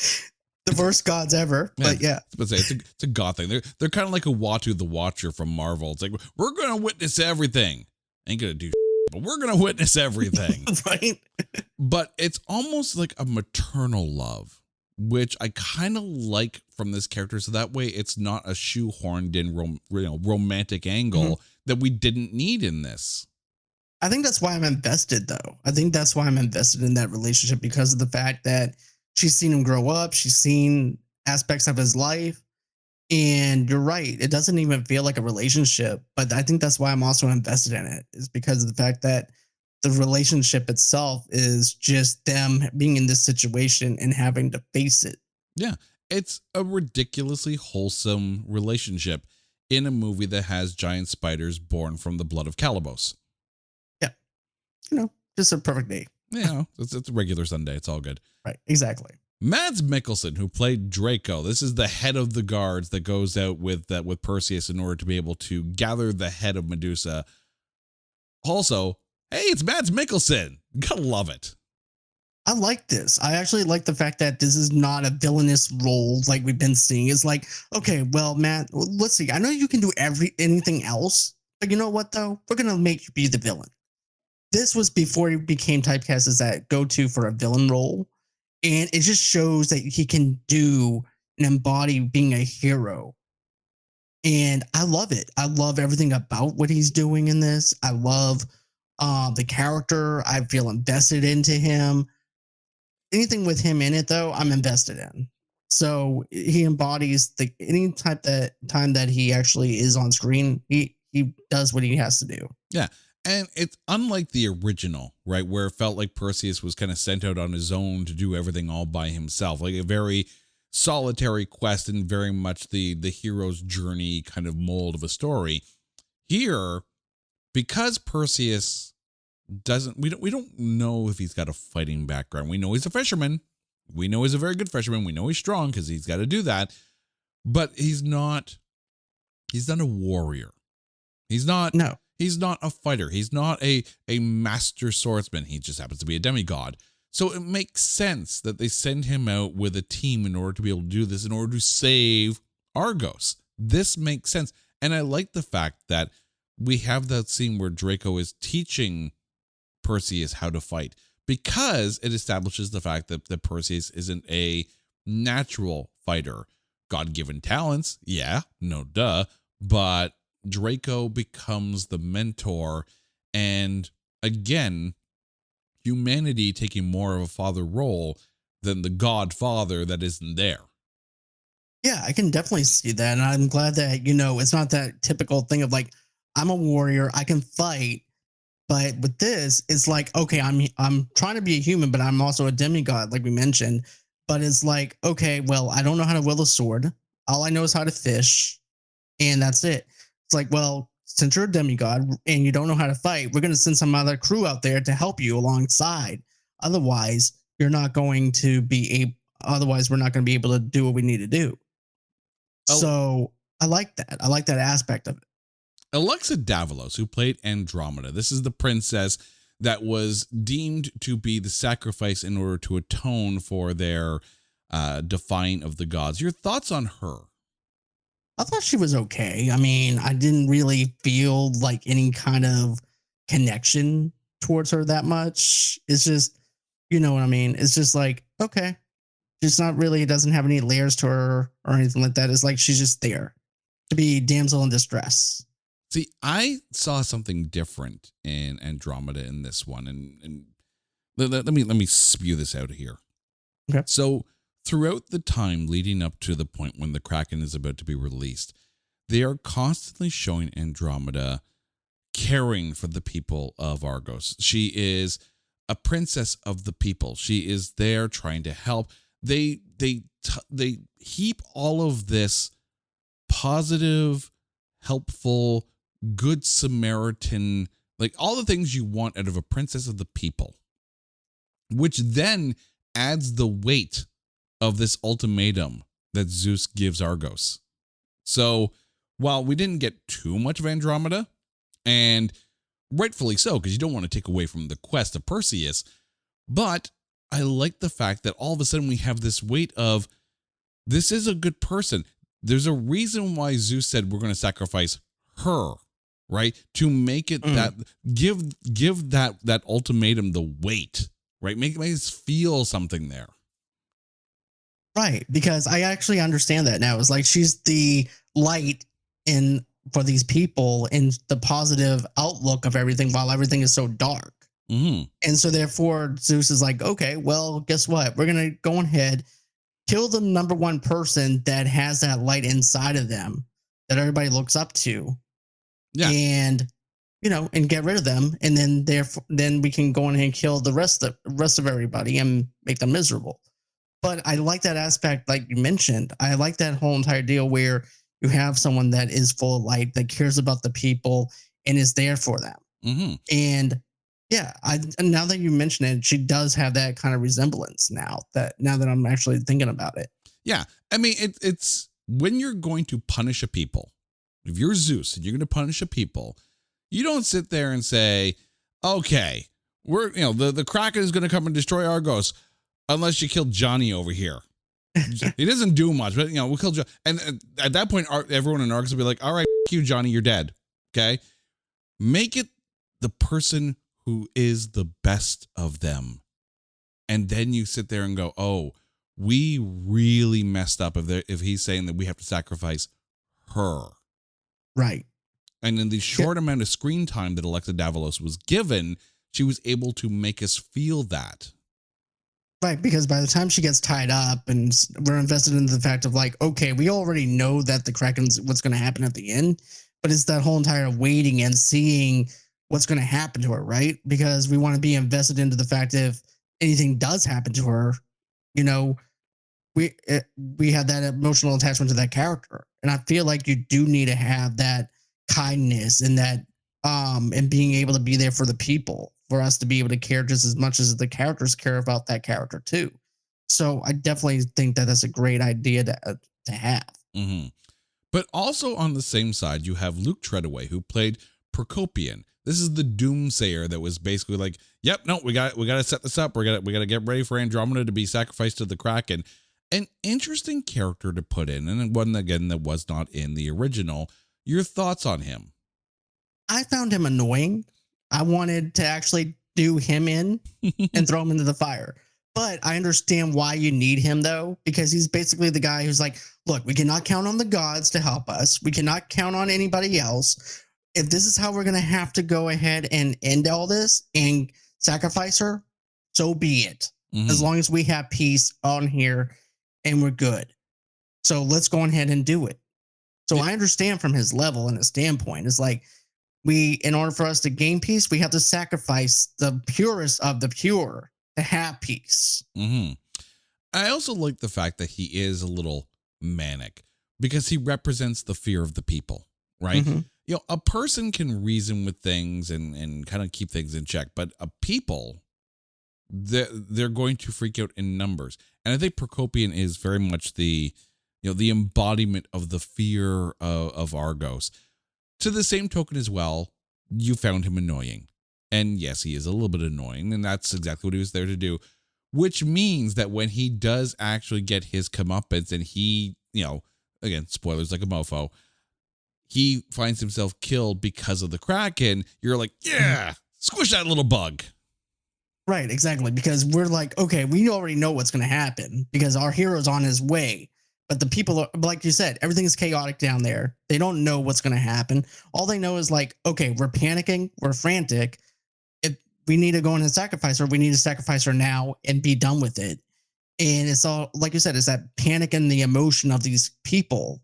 Speaker 7: The worst gods ever. But yeah.
Speaker 6: It's a god thing. They're kind of like a Watu the Watcher from Marvel. It's like, we're going to witness everything. Ain't going to do but we're going to witness everything.
Speaker 7: Right.
Speaker 6: But it's almost like a maternal love, which I kind of like from this character. So that way it's not a shoehorned in romantic angle that we didn't need in this.
Speaker 7: I think that's why I'm invested, though. I think that's why I'm invested in that relationship, because of the fact that she's seen him grow up. She's seen aspects of his life. And you're right. It doesn't even feel like a relationship. But I think that's why I'm also invested in it, is because of the fact that the relationship itself is just them being in this situation and having to face it.
Speaker 6: Yeah. It's a ridiculously wholesome relationship in a movie that has giant spiders born from the blood of Calibos.
Speaker 7: just a perfect day.
Speaker 6: It's a regular Sunday. It's all good.
Speaker 7: Right. Exactly.
Speaker 6: Mads Mikkelsen, who played Draco, this is the head of the guards that goes out with Perseus in order to be able to gather the head of Medusa. Also, hey, it's Mads Mikkelsen. Gotta love it.
Speaker 7: I like this. I actually like the fact that this is not a villainous role like we've been seeing. It's like, okay, well, Matt, let's see. I know you can do anything else, but you know what though? We're gonna make you be the villain. This was before he became typecast as that go-to for a villain role, and it just shows that he can do and embody being a hero. And I love it. I love everything about what he's doing in this. I love the character. I feel invested into him. Anything with him in it, though, I'm invested in. So he embodies any time that he actually is on screen, he does what he has to do.
Speaker 6: Yeah. And it's unlike the original, right? Where it felt like Perseus was kind of sent out on his own to do everything all by himself, like a very solitary quest and very much the hero's journey kind of mold of a story. Here, because Perseus we don't know if he's got a fighting background. We know he's a fisherman. We know he's a very good fisherman. We know he's strong because he's got to do that. But he's not a warrior. He's not a fighter. He's not a master swordsman. He just happens to be a demigod. So it makes sense that they send him out with a team in order to be able to do this, in order to save Argos. This makes sense. And I like the fact that we have that scene where Draco is teaching Perseus how to fight, because it establishes the fact that Perseus isn't a natural fighter. God-given talents, yeah, no duh, but Draco becomes the mentor, and again, humanity taking more of a father role than the godfather that isn't there.
Speaker 7: Yeah, I can definitely see that, and I'm glad that, it's not that typical thing of like, I'm a warrior, I can fight. But with this, it's like, okay, I'm trying to be a human, but I'm also a demigod, like we mentioned. But it's like, okay, well, I don't know how to wield a sword. All I know is how to fish, and that's it. It's like, well, since you're a demigod and you don't know how to fight, we're going to send some other crew out there to help you alongside. Otherwise, we're not going to be able to do what we need to do. Oh. So I like that. I like that aspect of it.
Speaker 6: Alexa Davalos, who played Andromeda, this is the princess that was deemed to be the sacrifice in order to atone for their defying of the gods. Your thoughts on her?
Speaker 7: I thought she was okay. I mean, I didn't really feel like any kind of connection towards her that much. It's just, you know what I mean? It's just like, okay. She's not really, it doesn't have any layers to her or anything like that. It's like she's just there to be damsel in distress.
Speaker 6: See, I saw something different in Andromeda in this one, and let me spew this out here.
Speaker 7: Okay.
Speaker 6: So throughout the time leading up to the point when the Kraken is about to be released, they are constantly showing Andromeda caring for the people of Argos. She is a princess of the people. She is there trying to help. They heap all of this positive, helpful, good Samaritan, like all the things you want out of a princess of the people, which then adds the weight of this ultimatum that Zeus gives Argos. So while we didn't get too much of Andromeda, and rightfully so, because you don't want to take away from the quest of Perseus, but I like the fact that all of a sudden we have this weight of, this is a good person. There's a reason why Zeus said we're going to sacrifice her, right? To make it that, give that ultimatum the weight, right? Make us feel something there.
Speaker 7: Right, because I actually understand that now. It's like she's the light for these people and the positive outlook of everything while everything is so dark.
Speaker 6: Mm-hmm.
Speaker 7: And so therefore Zeus is like, okay, well, guess what? We're going to go ahead, kill the number one person that has that light inside of them that everybody looks up to.
Speaker 6: Yeah.
Speaker 7: And, and get rid of them. And then we can go in and kill the rest of everybody and make them miserable. But I like that aspect, like you mentioned. I like that whole entire deal where you have someone that is full of light, that cares about the people and is there for them.
Speaker 6: Mm-hmm.
Speaker 7: And Yeah, and now that you mention it, she does have that kind of resemblance now that I'm actually thinking about it.
Speaker 6: Yeah. I mean, it's when you're going to punish a people, if you're Zeus and you're going to punish a people, you don't sit there and say, okay, the Kraken is going to come and destroy Argos unless you kill Johnny over here. He doesn't do much, but we'll kill Johnny. And at that point, everyone in Argos will be like, all right, you, Johnny, you're dead. Okay. Make it the person who is the best of them. And then you sit there and go, oh, we really messed up if he's saying that we have to sacrifice her.
Speaker 7: Right.
Speaker 6: And in the short amount of screen time that Alexa Davalos was given, she was able to make us feel that.
Speaker 7: Right, because by the time she gets tied up and we're invested in the fact of like, okay, we already know that the Kraken's what's going to happen at the end, but it's that whole entire waiting and seeing what's going to happen to her, right? Because we want to be invested into the fact if anything does happen to her, we have that emotional attachment to that character. And I feel like you do need to have that kindness and that and being able to be there for the people, for us to be able to care just as much as the characters care about that character too. So I definitely think that that's a great idea to have.
Speaker 6: Mm-hmm. But also on the same side, you have Luke Treadaway, who played Procopian. This is the doomsayer that was basically like, yep, no, we got to set this up. We got to get ready for Andromeda to be sacrificed to the Kraken. An interesting character to put in, and one again that was not in the original. Your thoughts on him?
Speaker 7: I found him annoying. I wanted to actually do him in and throw him into the fire. But I understand why you need him, though, because he's basically the guy who's like, look, we cannot count on the gods to help us. We cannot count on anybody else. If this is how we're going to have to go ahead and end all this and sacrifice her, so be it. Mm-hmm. As long as we have peace on here and we're good. So let's go ahead and do it. So I understand from his level and his standpoint. It's like, in order for us to gain peace, we have to sacrifice the purest of the pure to have peace.
Speaker 6: Mm-hmm. I also like the fact that he is a little manic because he represents the fear of the people, right? Mm-hmm. A person can reason with things and kind of keep things in check, but a people, they're going to freak out in numbers. And I think Procopian is very much the embodiment of the fear of Argos. To the same token as well, you found him annoying. And yes, he is a little bit annoying, and that's exactly what he was there to do, which means that when he does actually get his comeuppance and he, again, spoilers like a mofo, he finds himself killed because of the Kraken, you're like, yeah, squish that little bug.
Speaker 7: Right, exactly, because we're like, okay, we already know what's going to happen because our hero's on his way. But the people, like you said, everything's chaotic down there. They don't know what's going to happen. All they know is like, okay, we're panicking. We're frantic. If we need to go in and sacrifice her, we need to sacrifice her now and be done with it. And it's all, like you said, it's that panic and the emotion of these people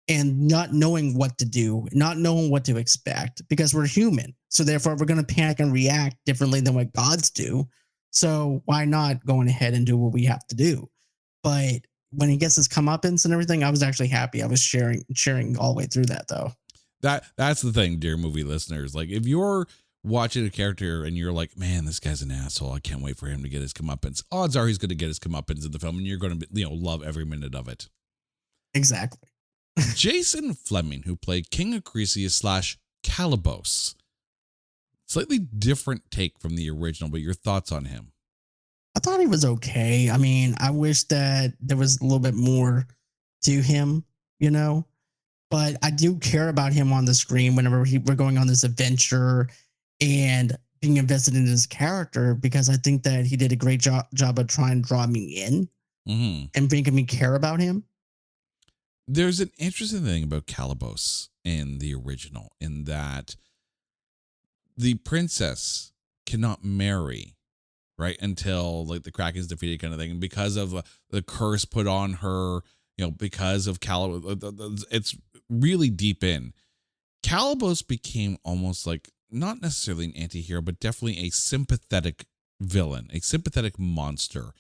Speaker 7: and not knowing what to do, not knowing what to expect because we're human. So therefore, we're going to panic and react differently than what gods do. So why not going ahead and do what we have to do? But when he gets his comeuppance and everything, I was actually happy. I was sharing all the way through that, though.
Speaker 6: That's the thing, dear movie listeners. Like, if you're watching a character and you're like, man, this guy's an asshole, I can't wait for him to get his comeuppance. Odds are he's going to get his comeuppance in the film, and you're going to love every minute of it.
Speaker 7: Exactly.
Speaker 6: Jason Fleming, who played King Acrisius / Calibos. Slightly different take from the original, but your thoughts on him?
Speaker 7: I thought he was okay. I mean, I wish that there was a little bit more to him, but I do care about him on the screen whenever we're going on this adventure and being invested in his character because I think that he did a great job of trying to draw me in and making me care about him.
Speaker 6: There's an interesting thing about Calibos in the original in that the princess cannot marry, right, until like the Kraken's defeated kind of thing. And because of the curse put on her, because of Calibos, it's really deep in. Calibos became almost like not necessarily an anti-hero, but definitely a sympathetic villain, a sympathetic monster.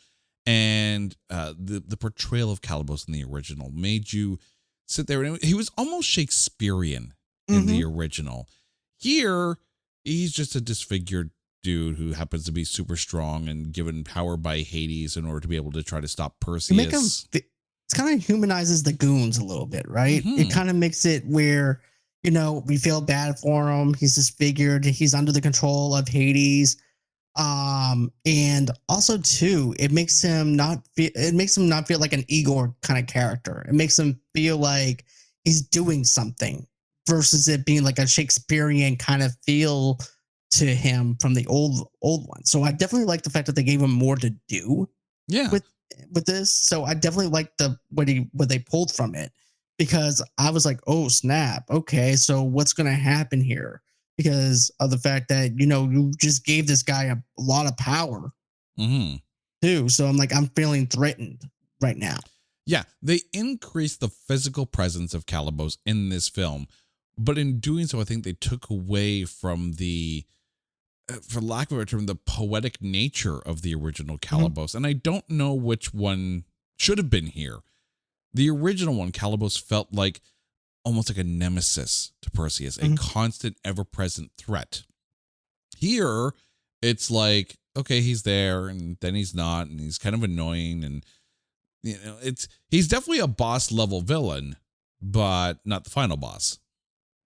Speaker 6: And the portrayal of Calibos in the original made you sit there, and he was almost Shakespearean in the original. Here, he's just a disfigured dude who happens to be super strong and given power by Hades in order to be able to try to stop
Speaker 11: You make him.
Speaker 6: Perseus.
Speaker 11: It kind of humanizes the goons a little bit, right?
Speaker 6: Mhm.
Speaker 11: It kind of makes it where we feel bad for him. He's disfigured. He's under the control of Hades. And also too, it makes him not feel like an Igor kind of character. It makes him feel like he's doing something versus it being like a Shakespearean kind of feel to him from the old one. So I definitely like the fact that they gave him more to do
Speaker 6: Yeah.
Speaker 11: with this. So I definitely like what they pulled from it, because I was like, oh snap, okay, so what's gonna happen here? Because of the fact that you just gave this guy a lot of power
Speaker 6: Mm-hmm.
Speaker 11: too. So I'm feeling threatened right now.
Speaker 6: Yeah, they increased the physical presence of Calibos in this film, but in doing so, I think they took away from the, for lack of a term, the poetic nature of the original Calibos. And I don't know which one should have been here. The original one, Calibos, felt like almost like a nemesis to Perseus, a constant, ever-present threat. Here, it's like, okay, he's there, and then he's not, and he's kind of annoying, and he's definitely a boss level villain, but not the final boss.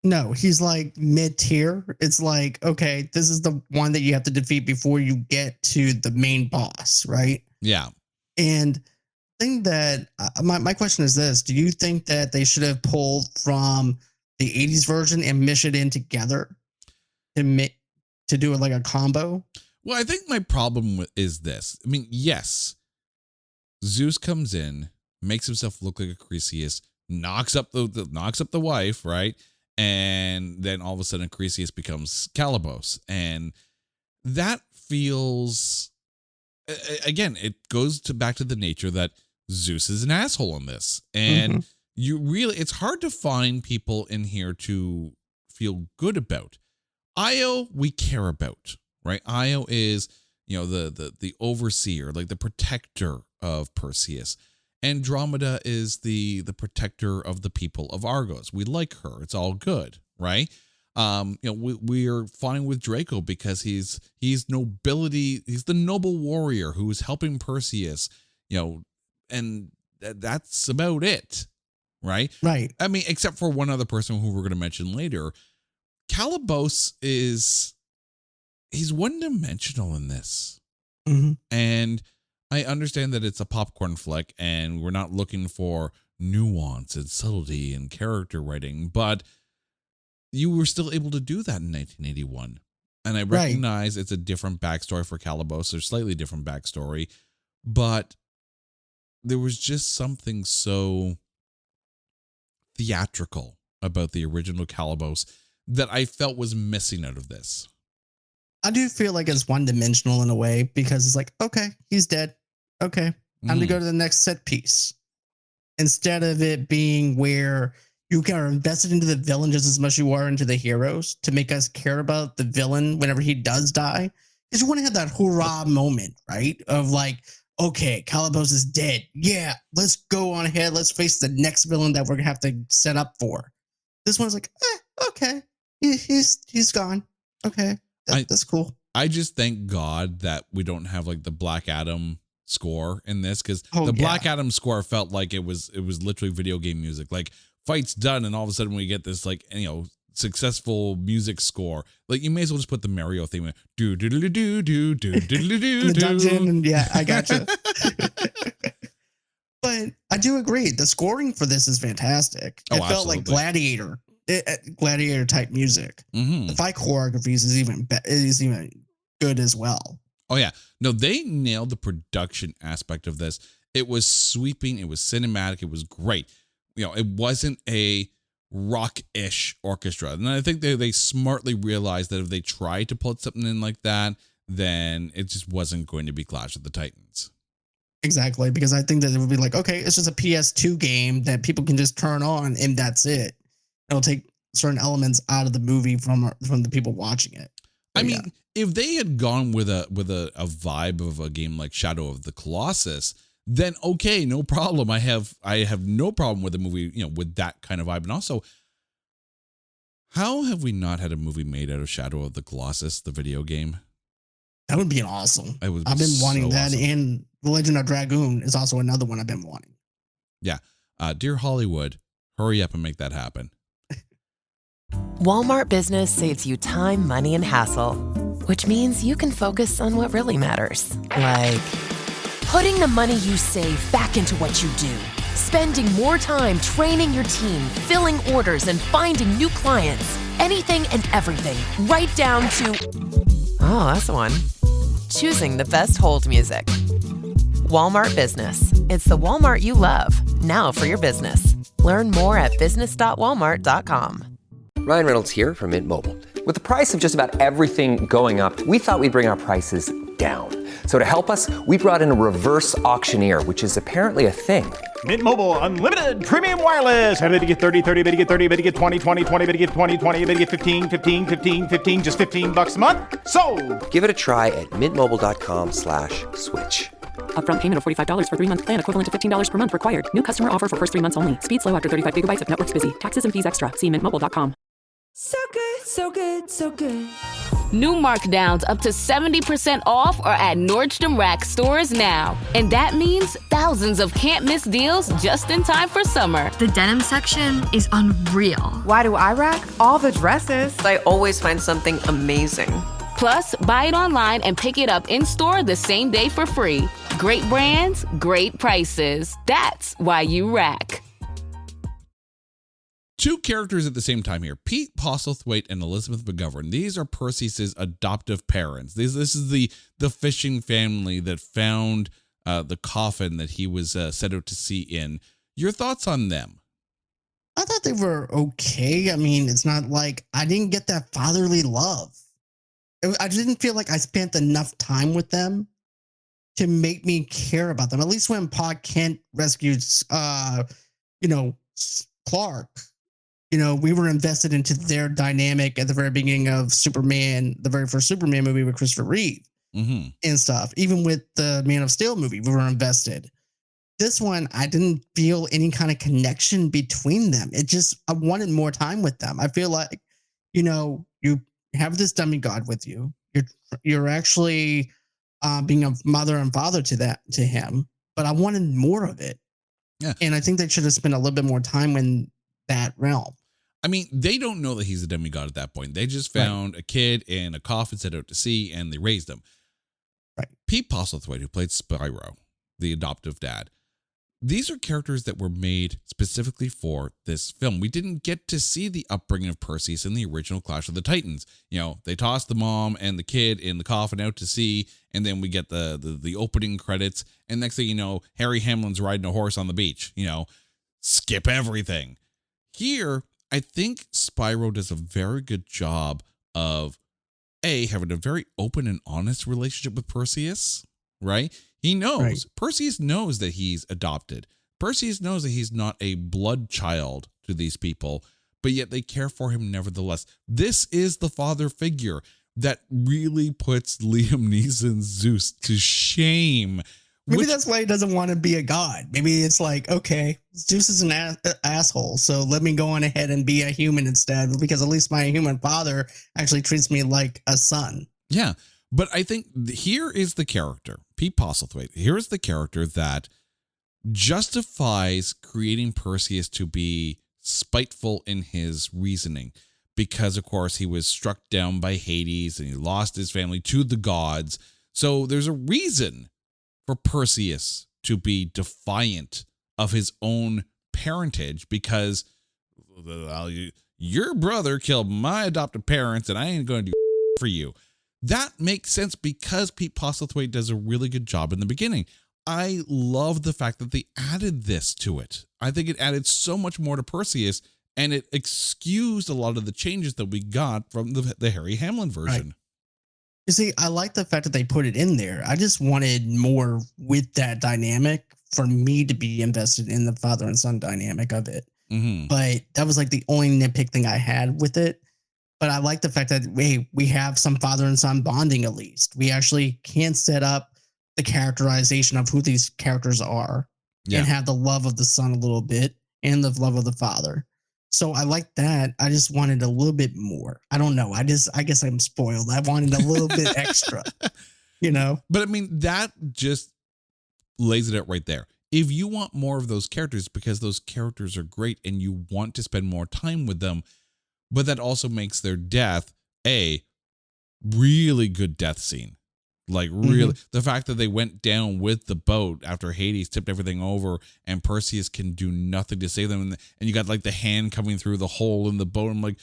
Speaker 11: No, he's like mid tier. It's like, okay, this is the one that you have to defeat before you get to the main boss, right?
Speaker 6: Yeah.
Speaker 11: And I think that my question is this: do you think that they should have pulled from the '80s version and mesh it in together to do it like a combo?
Speaker 6: Well, I think my problem is this. I mean, yes, Zeus comes in, makes himself look like a Chryseis, knocks up the wife, right? And then all of a sudden, Chryseis becomes Calibos, and that feels, again, it goes back to the nature that Zeus is an asshole in this, and it's hard to find people in here to feel good about. Io, we care about, right? Io is, the overseer, like the protector of Perseus. Andromeda is the protector of the people of Argos. We like her. It's all good, right? We are fine with Draco because he's nobility. He's the noble warrior who is helping Perseus, and that's about it, right?
Speaker 11: Right.
Speaker 6: I mean, except for one other person who we're going to mention later. Calibos he's one-dimensional in this. And I understand that it's a popcorn flick and we're not looking for nuance and subtlety and character writing, but you were still able to do that in 1981. And I recognize it's a different backstory for Calibos, or slightly different backstory, but there was just something so theatrical about the original Calibos that I felt was missing out of this.
Speaker 11: I do feel like it's one-dimensional in a way, because it's like, okay, he's dead. Okay, time to go to the next set piece. Instead of it being where you are invested into the villain just as much as you are into the heroes to make us care about the villain whenever he does die. Because you want to have that hurrah moment, right? Of like, okay, Calibos is dead. Yeah, let's go on ahead. Let's face the next villain that we're going to have to set up for. This one's like, okay, he's gone. Okay, that's cool.
Speaker 6: I just thank God that we don't have like the Black Adam score in this, because the Black Adam score felt like it was literally video game music. Like, fight's done, and all of a sudden we get this like successful music score. Like, you may as well just put the Mario theme in. Do do do do do do do do
Speaker 11: the dungeon, and yeah, I gotcha. But I do agree, the scoring for this is fantastic. It felt like Gladiator type music. The fight choreographies is even good as well.
Speaker 6: Oh yeah, no, they nailed the production aspect of this. It was sweeping, it was cinematic, it was great. It wasn't a rock-ish orchestra, and I think they smartly realized that if they tried to put something in like that, then it just wasn't going to be Clash of the Titans.
Speaker 11: Exactly, because I think that it would be like, okay, it's just a PS2 game that people can just turn on, and that's it. It'll take certain elements out of the movie from the people watching it.
Speaker 6: I mean, if they had gone with a vibe of a game like Shadow of the Colossus, then okay, no problem. I have no problem with a movie, with that kind of vibe. And also, how have we not had a movie made out of Shadow of the Colossus, the video game?
Speaker 11: That would be awesome.
Speaker 6: I've
Speaker 11: been wanting that,
Speaker 6: awesome.
Speaker 11: and The Legend of Dragoon is also another one I've been wanting.
Speaker 6: Yeah. Dear Hollywood, hurry up and make that happen.
Speaker 12: Walmart Business saves you time, money, and hassle, which means you can focus on what really matters, like putting the money you save back into what you do, spending more time training your team, filling orders, and finding new clients. Anything and everything, right down to, oh, that's the one, choosing the best hold music. Walmart Business. It's the Walmart you love, now for your business. Learn more at business.walmart.com.
Speaker 13: Ryan Reynolds here from Mint Mobile. With the price of just about everything going up, we thought we'd bring our prices down. So to help us, we brought in a reverse auctioneer, which is apparently a thing.
Speaker 14: Mint Mobile Unlimited Premium Wireless. How to get 30, 30, bit to get 30, bit to get 20, 20, 20, bit to get 20, 20, bit to get 15, 15, 15, 15, just $15 a month? Sold!
Speaker 13: Give it a try at mintmobile.com/switch.
Speaker 3: Upfront payment of $45 for 3-month plan, equivalent to $15 per month required. New customer offer for first 3 months only. Speed slow after 35 gigabytes if network's busy. Taxes and fees extra. See mintmobile.com.
Speaker 15: So good, so good, so good.
Speaker 16: New markdowns up to 70% off are at Nordstrom Rack stores now. And that means thousands of can't-miss deals just in time for summer.
Speaker 15: The denim section is unreal.
Speaker 17: Why do I rack? All the dresses.
Speaker 12: I always find something amazing.
Speaker 16: Plus, buy it online and pick it up in-store the same day for free. Great brands, great prices. That's why you rack.
Speaker 6: Two characters at the same time here. Pete Postlethwaite and Elizabeth McGovern. These are Perseus's adoptive parents. This is the fishing family that found the coffin that he was set out to sea in. Your thoughts on them?
Speaker 11: I thought they were okay. I mean, it's not like I didn't get that fatherly love. I didn't feel like I spent enough time with them to make me care about them. At least when Pa Kent rescued, Clark. We were invested into their dynamic at the very beginning of Superman, the very first Superman movie with Christopher Reeve and stuff. Even with the Man of Steel movie, we were invested. This one, I didn't feel any kind of connection between them. I wanted more time with them. I feel like, you have this demigod with you. You're actually being a mother and father to him, but I wanted more of it.
Speaker 6: Yeah.
Speaker 11: And I think they should have spent a little bit more time in that realm.
Speaker 6: I mean, they don't know that he's a demigod at that point. They just found a kid in a coffin set out to sea, and they raised him.
Speaker 11: Right.
Speaker 6: Pete Postlethwaite, who played Spyro, the adoptive dad. These are characters that were made specifically for this film. We didn't get to see the upbringing of Perseus in the original Clash of the Titans. They tossed the mom and the kid in the coffin out to sea, and then we get the opening credits. And next thing you know, Harry Hamlin's riding a horse on the beach. Skip everything. Here, I think Spyro does a very good job of having a very open and honest relationship with Perseus, right? He knows. Right. Perseus knows that he's adopted. Perseus knows that he's not a blood child to these people, but yet they care for him nevertheless. This is the father figure that really puts Liam Neeson's Zeus to shame.
Speaker 11: Maybe that's why he doesn't want to be a god. Maybe it's like, okay, Zeus is an asshole, so let me go on ahead and be a human instead, because at least my human father actually treats me like a son.
Speaker 6: Yeah, but I think here is the character, Pete Postlethwaite. Here's the character that justifies creating Perseus to be spiteful in his reasoning, because, of course, he was struck down by Hades and he lost his family to the gods. So there's a reason for Perseus to be defiant of his own parentage, because your brother killed my adopted parents and I ain't going to do for you. That makes sense because Pete Postlethwaite does a really good job in the beginning. I love the fact that they added this to it. I think it added so much more to Perseus, and it excused a lot of the changes that we got from the Harry Hamlin version.
Speaker 11: Right. You see, I like the fact that they put it in there. I just wanted more with that dynamic for me to be invested in the father and son dynamic of it.
Speaker 6: Mm-hmm.
Speaker 11: But that was like the only nitpick thing I had with it. But I like the fact that, hey, we have some father and son bonding at least. We actually can set up the characterization of who these characters are and have the love of the son a little bit and the love of the father. So I like that. I just wanted a little bit more. I don't know. I guess I'm spoiled. I wanted a little bit extra. You know?
Speaker 6: But I mean, that just lays it out right there. If you want more of those characters because those characters are great and you want to spend more time with them, but that also makes their death a really good death scene. Like really, the fact that they went down with the boat after Hades tipped everything over and Perseus can do nothing to save them. And you got like the hand coming through the hole in the boat. I'm like,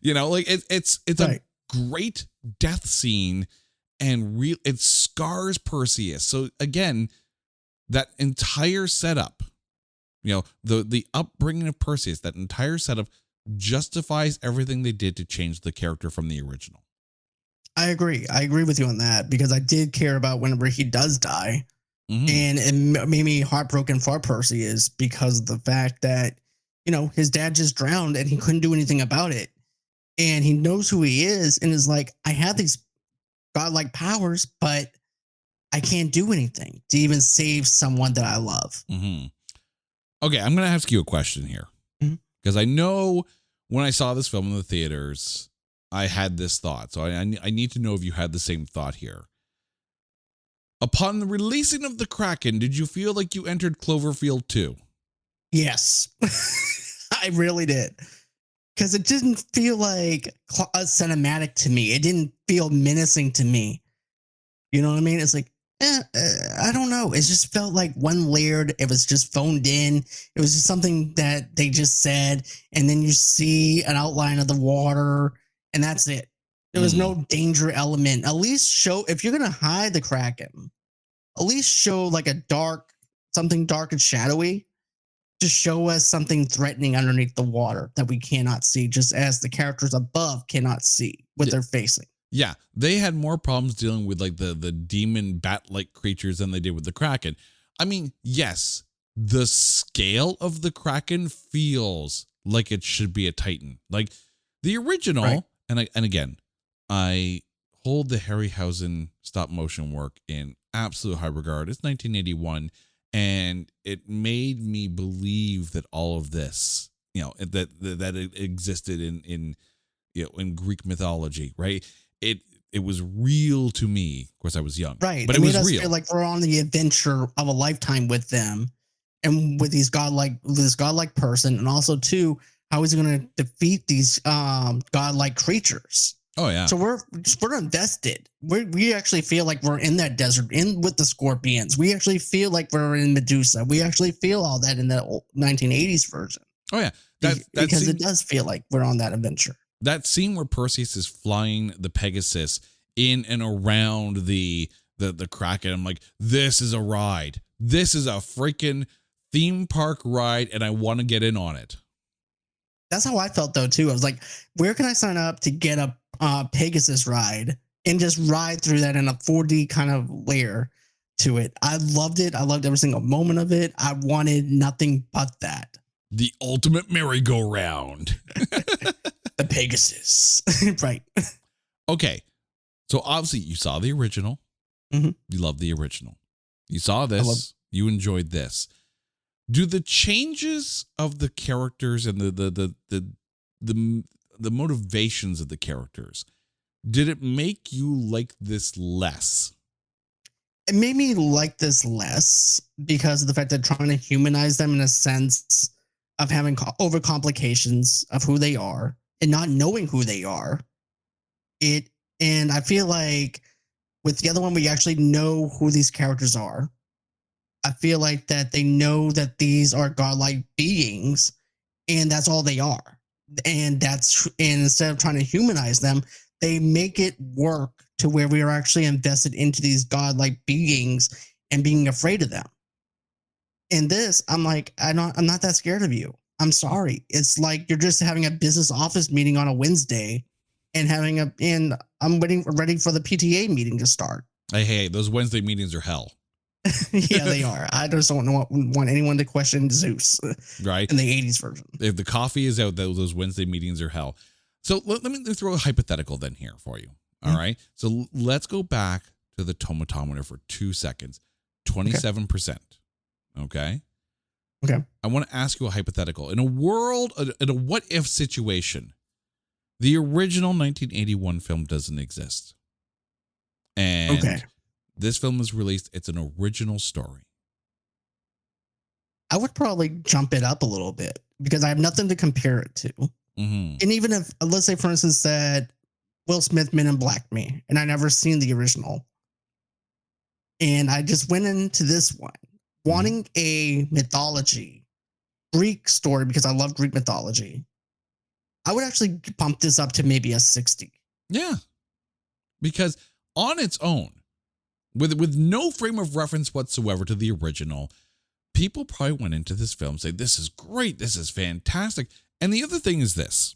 Speaker 6: you know, like it's right. A great death scene and it scars Perseus. So again, that entire setup, you know, the upbringing of Perseus, that entire setup justifies everything they did to change the character from the original.
Speaker 11: I agree. I agree with you on that because I did care about whenever he does die. And it made me heartbroken for Perseus because of the fact that, you know, his dad just drowned and he couldn't do anything about it. And he knows who he is and is like, I have these godlike powers, but I can't do anything to even save someone that I love.
Speaker 6: Okay, I'm going to ask you a question here because I know when I saw this film in the theaters, I had this thought. So I need to know if you had the same thought here. Upon the releasing of the Kraken, did you feel like you entered Cloverfield 2?
Speaker 11: Yes, I really did. Because it didn't feel like a cinematic to me. It didn't feel menacing to me. You know what I mean? It's like, I don't know. It just felt like one layered. It was just phoned in. It was just something that they just said. And then you see an outline of the water. And that's it. There was no danger element. At least show, if you're going to hide the Kraken, at least show like something dark and shadowy to show us something threatening underneath the water that we cannot see, just as the characters above cannot see what they're facing.
Speaker 6: Yeah, they had more problems dealing with like the demon bat-like creatures than they did with the Kraken. I mean, yes, the scale of the Kraken feels like it should be a Titan. Like the original, right. And again, I hold the Harryhausen stop motion work in absolute high regard. It's 1981, and it made me believe that all of this, you know, that it existed in Greek mythology, right? It was real to me. Of course, I was young,
Speaker 11: right?
Speaker 6: But
Speaker 11: it
Speaker 6: it was
Speaker 11: made us
Speaker 6: real.
Speaker 11: Feel like we're on the adventure of a lifetime with them, and with this godlike person, and also too, how he's going to defeat these godlike creatures.
Speaker 6: Oh yeah.
Speaker 11: So we're invested. We actually feel like we're in that desert, with the scorpions. We actually feel like we're in Medusa. We actually feel all that in the 1980s version.
Speaker 6: Oh yeah,
Speaker 11: because it does feel like we're on that adventure.
Speaker 6: That scene where Perseus is flying the Pegasus in and around the Kraken, I'm like, this is a ride. This is a freaking theme park ride, and I want to get in on it.
Speaker 11: That's how I felt though too. I was like, where can I sign up to get a Pegasus ride and just ride through that in a 4D kind of layer to it? I loved it. I loved every single moment of it. I wanted nothing but that.
Speaker 6: The ultimate merry-go-round.
Speaker 11: The Pegasus. Right.
Speaker 6: Okay. So obviously you saw the original. You love the original. You saw this. You enjoyed this. Do the changes of the characters and the motivations of the characters, did it make you like this less?
Speaker 11: It made me like this less because of the fact that trying to humanize them in a sense of having over complications of who they are and not knowing who they are. And I feel like with the other one, we actually know who these characters are. I feel like that they know that these are godlike beings and that's all they are. And instead of trying to humanize them, they make it work to where we are actually invested into these godlike beings and being afraid of them. In this, I'm like, I'm not that scared of you. I'm sorry. It's like you're just having a business office meeting on a Wednesday and I'm ready for the PTA meeting to start.
Speaker 6: Hey, those Wednesday meetings are hell.
Speaker 11: Yeah, they are. I just don't want anyone to question Zeus,
Speaker 6: right?
Speaker 11: In the 80s version.
Speaker 6: If the coffee is out, those Wednesday meetings are hell. So let me throw a hypothetical then here for you. All right. So let's go back to the tomatometer for 2 seconds. 27%. Okay.
Speaker 11: Okay.
Speaker 6: I want to ask you a hypothetical. In a what if situation, the original 1981 film doesn't exist. And this film was released. It's an original story.
Speaker 11: I would probably jump it up a little bit because I have nothing to compare it to.
Speaker 6: Mm-hmm.
Speaker 11: And even if, let's say, for instance, that Will Smith Men in Black me, and I never seen the original, and I just went into this one wanting a mythology, Greek story, because I love Greek mythology, I would actually bump this up to maybe a 60.
Speaker 6: Yeah. Because on its own, with no frame of reference whatsoever to the original, people probably went into this film saying, this is great, this is fantastic. And the other thing is this.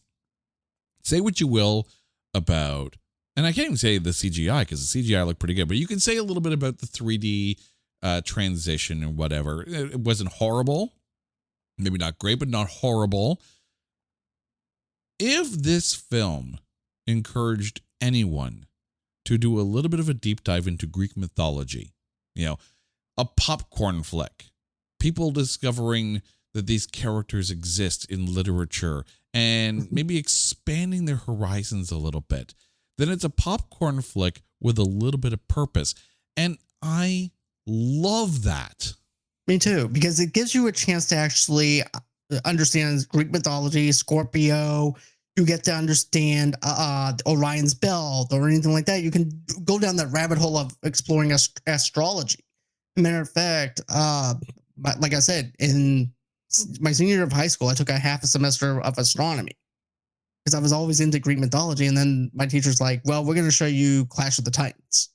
Speaker 6: Say what you will about, and I can't even say the CGI because the CGI looked pretty good, but you can say a little bit about the 3D transition or whatever. It wasn't horrible. Maybe not great, but not horrible. If this film encouraged anyone to do a little bit of a deep dive into Greek mythology, a popcorn flick, people discovering that these characters exist in literature and maybe expanding their horizons a little bit, then it's a popcorn flick with a little bit of purpose. And I love that.
Speaker 11: Me too, because it gives you a chance to actually understand Greek mythology, Scorpio. You get to understand Orion's belt or anything like that. You can go down that rabbit hole of exploring astrology. Matter of fact, like I said, in my senior year of high school, I took a half a semester of astronomy because I was always into Greek mythology. And then my teacher's like, well, we're going to show you Clash of the Titans.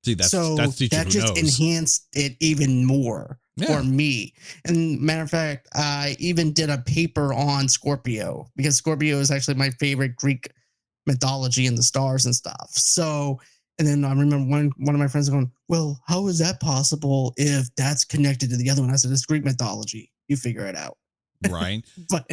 Speaker 6: See, that's teacher
Speaker 11: that
Speaker 6: who
Speaker 11: just
Speaker 6: knows.
Speaker 11: enhanced it even more for me. And matter of fact, I even did a paper on Scorpio because Scorpio is actually my favorite Greek mythology and the stars and stuff. So, and then I remember one of my friends going, well, how is that possible if that's connected to the other one? I said, it's Greek mythology. You figure it out.
Speaker 6: Right.
Speaker 11: But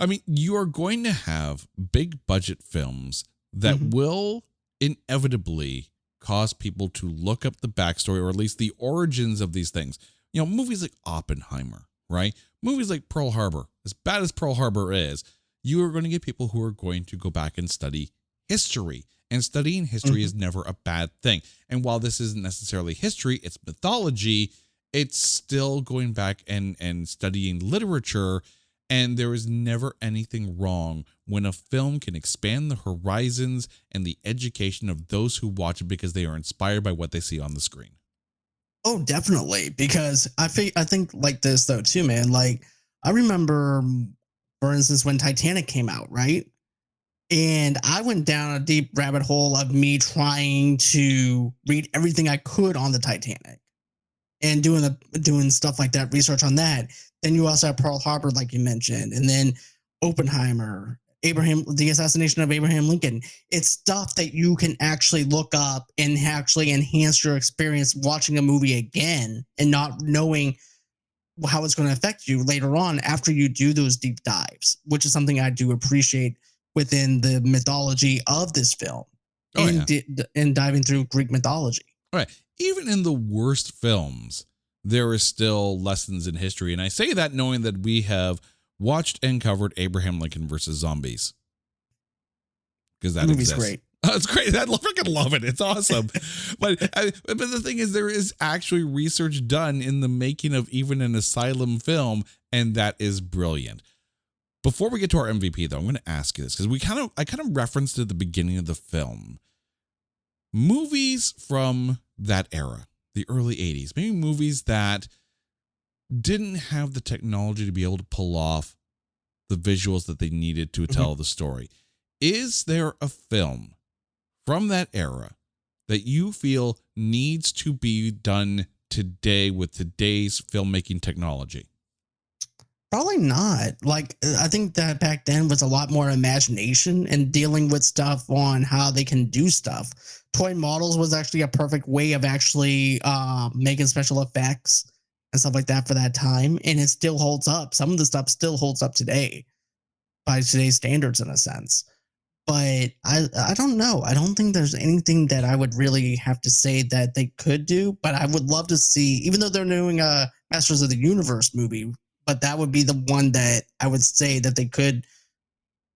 Speaker 6: I mean, you are going to have big budget films that will inevitably cause people to look up the backstory or at least the origins of these things. Movies like Oppenheimer, right? Movies like Pearl Harbor, as bad as Pearl Harbor is, you are going to get people who are going to go back and study history. And studying history is never a bad thing. And while this isn't necessarily history, it's mythology, it's still going back and studying literature. And there is never anything wrong when a film can expand the horizons and the education of those who watch it because they are inspired by what they see on the screen.
Speaker 11: Oh, definitely. Because I think like this though too, man. Like I remember, for instance, when Titanic came out, right? And I went down a deep rabbit hole of me trying to read everything I could on the Titanic and doing stuff like that, research on that. Then you also have Pearl Harbor, like you mentioned, and then Oppenheimer, the assassination of Abraham Lincoln. It's stuff that you can actually look up and actually enhance your experience watching a movie again and not knowing how it's going to affect you later on after you do those deep dives, which is something I do appreciate within the mythology of this film and diving through Greek mythology.
Speaker 6: All right. Even in the worst films, there is still lessons in history. And I say that knowing that we have watched and covered Abraham Lincoln versus Zombies. Because that
Speaker 11: movie's
Speaker 6: exists.
Speaker 11: great.
Speaker 6: Oh, it's great. I freaking love it. It's awesome. but the thing is, there is actually research done in the making of even an asylum film, and that is brilliant. Before we get to our MVP, though, I'm going to ask you this because I kind of referenced it at the beginning of the film. Movies from that era, the early 80s, maybe movies that didn't have the technology to be able to pull off the visuals that they needed to tell the story. Is there a film from that era that you feel needs to be done today with today's filmmaking technology?
Speaker 11: Probably not. Like, I think that back then was a lot more imagination and dealing with stuff on how they can do stuff. Toy models was actually a perfect way of actually making special effects and stuff like that for that time. And it still holds up. Some of the stuff still holds up today by today's standards in a sense. But I don't know. I don't think there's anything that I would really have to say that they could do. But I would love to see, even though they're doing a Masters of the Universe movie, but that would be the one that I would say that they could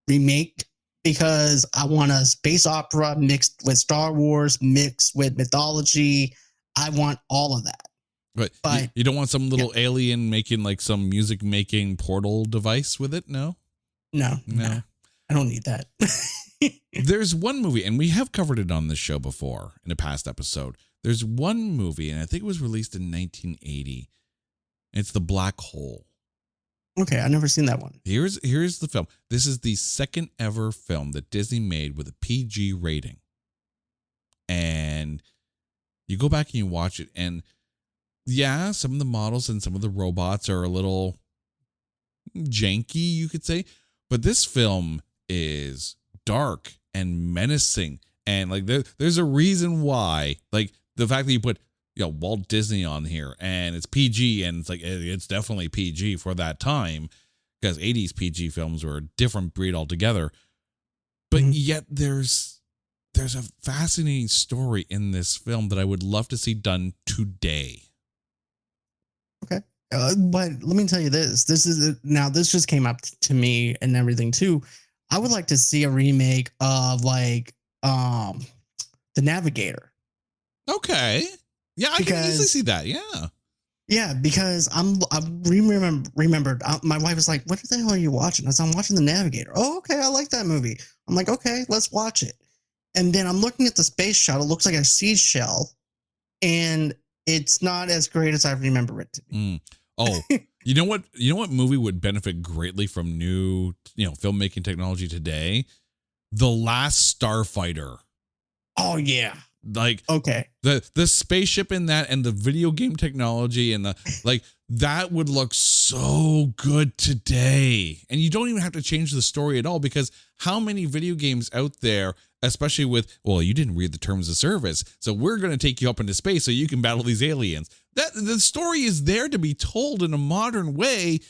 Speaker 11: remake because I want a space opera mixed with Star Wars, mixed with mythology. I want all of that.
Speaker 6: But you don't want some little alien making like some music making portal device with it? No?
Speaker 11: No. I don't need that.
Speaker 6: There's one movie, and we have covered it on this show before in a past episode. There's one movie, and I think it was released in 1980. It's The Black Hole.
Speaker 11: Okay, I've never seen that one.
Speaker 6: Here's the film. This is the second ever film that Disney made with a PG rating. And you go back and you watch it, and yeah, some of the models and some of the robots are a little janky, you could say. But this film is dark and menacing. And like there's a reason why. Like the fact that you put Walt Disney on here and it's PG, and it's like it's definitely PG for that time, because 80s PG films were a different breed altogether. But yet there's a fascinating story in this film that I would love to see done today.
Speaker 11: Okay. But let me tell you this. This just came up to me and everything too. I would like to see a remake of like The Navigator.
Speaker 6: Okay. Yeah, I can easily see that. Yeah.
Speaker 11: Yeah, because I remembered my wife was like, "What the hell are you watching?" I said, "I'm watching The Navigator." Oh, okay, I like that movie. I'm like, okay, let's watch it. And then I'm looking at the space shuttle. It looks like a seashell, and it's not as great as I remember it to be.
Speaker 6: Oh, you know what movie would benefit greatly from new, filmmaking technology today? The Last Starfighter.
Speaker 11: Oh yeah.
Speaker 6: Like,
Speaker 11: okay,
Speaker 6: the spaceship in that and the video game technology and that would look so good today. And you don't even have to change the story at all, because how many video games out there, especially with, well, you didn't read the terms of service, so we're going to take you up into space so you can battle these aliens. That the story is there to be told in a modern way.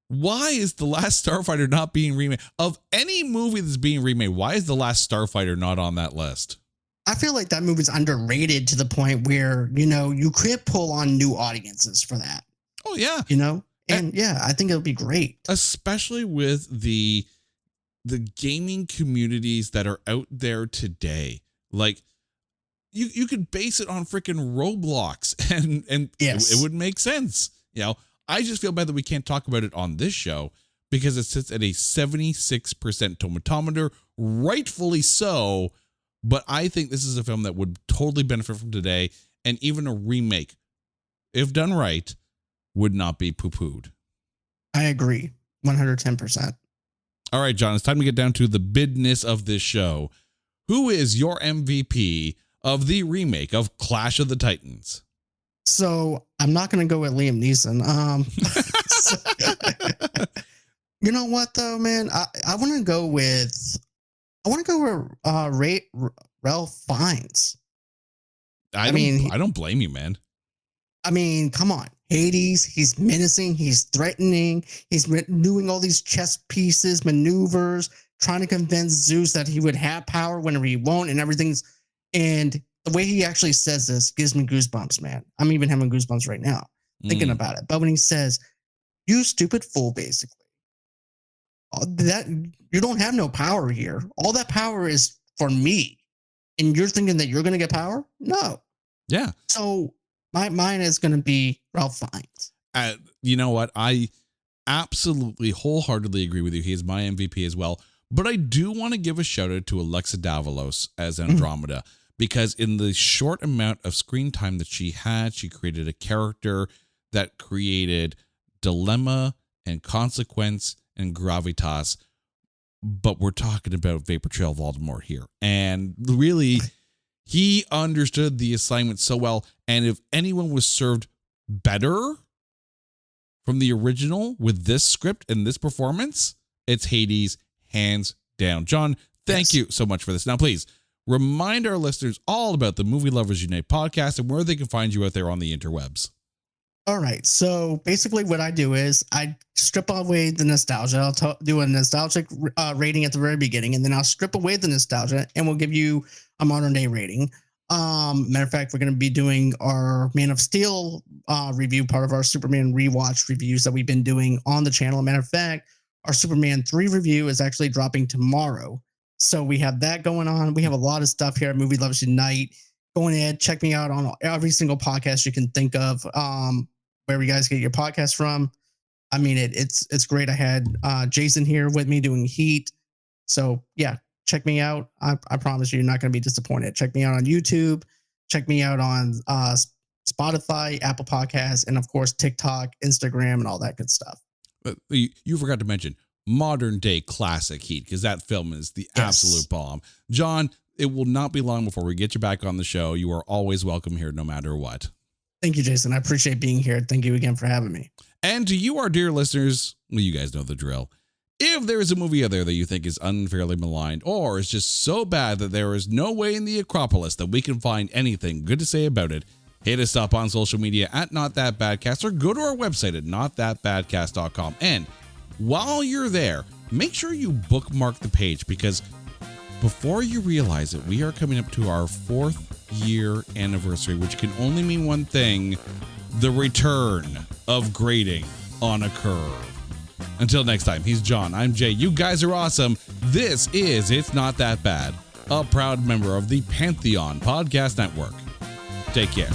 Speaker 6: Why is The Last Starfighter not being remade? Of any movie that's being remade, why is The Last Starfighter not on that list?
Speaker 11: I feel like that movie's underrated to the point where, you could pull on new audiences for that.
Speaker 6: Oh, yeah.
Speaker 11: And yeah, I think it'll be great.
Speaker 6: Especially with the gaming communities that are out there today. Like, you could base it on freaking Roblox and
Speaker 11: yes.
Speaker 6: it would make sense. I just feel bad that we can't talk about it on this show because it sits at a 76% tomatometer, rightfully so. But I think this is a film that would totally benefit from today, and even a remake, if done right, would not be poo-pooed.
Speaker 11: I agree, 110%.
Speaker 6: All right, John, it's time to get down to the business of this show. Who is your MVP of the remake of Clash of the Titans?
Speaker 11: So I'm not going to go with Liam Neeson. You know what, though, man? I want to go with Ralph Fiennes.
Speaker 6: I don't blame you, man.
Speaker 11: I mean, come on. Hades, he's menacing, he's threatening, he's doing all these chess pieces, maneuvers, trying to convince Zeus that he would have power whenever he won't, and everything's. And the way he actually says this gives me goosebumps, man. I'm even having goosebumps right now thinking about it. But when he says, "You stupid fool," basically. That you don't have no power here. All that power is for me, and you're thinking that you're going to get power? No.
Speaker 6: Yeah.
Speaker 11: So mine is going to be Ralph Fiennes.
Speaker 6: You know what? I absolutely wholeheartedly agree with you. He is my MVP as well. But I do want to give a shout out to Alexa Davalos as Andromeda, because in the short amount of screen time that she had, she created a character that created dilemma and consequence and gravitas. But we're talking about Vapor Trail Voldemort here. And really, he understood the assignment so well. And if anyone was served better from the original with this script and this performance, it's Hades, hands down. John, thank you so much for this. Now, please remind our listeners all about the Movie Lovers Unite podcast and where they can find you out there on the interwebs.
Speaker 11: All right. So basically what I do is I strip away the nostalgia. I'll do a nostalgic rating at the very beginning, and then I'll strip away the nostalgia and we'll give you a modern day rating. Matter of fact, we're going to be doing our Man of Steel review, part of our Superman rewatch reviews that we've been doing on the channel. Matter of fact, our Superman 3 review is actually dropping tomorrow. So we have that going on. We have a lot of stuff here at Movie Lovers Unite. Go ahead, check me out on every single podcast you can think of, wherever you guys get your podcast from. I mean, it's great. I had Jason here with me doing Heat. So yeah, check me out. I promise you're not going to be disappointed. Check me out on YouTube. Check me out on Spotify, Apple Podcasts, and of course TikTok, Instagram, and all that good stuff.
Speaker 6: You forgot to mention modern day classic Heat, because that film is the absolute bomb. John, it will not be long before we get you back on the show. You are always welcome here, no matter what.
Speaker 11: Thank you, Jason. I appreciate being here. Thank you again for having me.
Speaker 6: And to you, our dear listeners, well, you guys know the drill. If there is a movie out there that you think is unfairly maligned, or is just so bad that there is no way in the Acropolis that we can find anything good to say about it, hit us up on social media at NotThatBadcast, or go to our website at NotThatBadcast.com. And while you're there, make sure you bookmark the page, because before you realize it, we are coming up to our 4th year anniversary, which can only mean one thing: the return of grading on a curve. Until next time, he's John, I'm Jay. You guys are awesome. This is It's Not That Bad, a proud member of the Pantheon Podcast Network. Take care.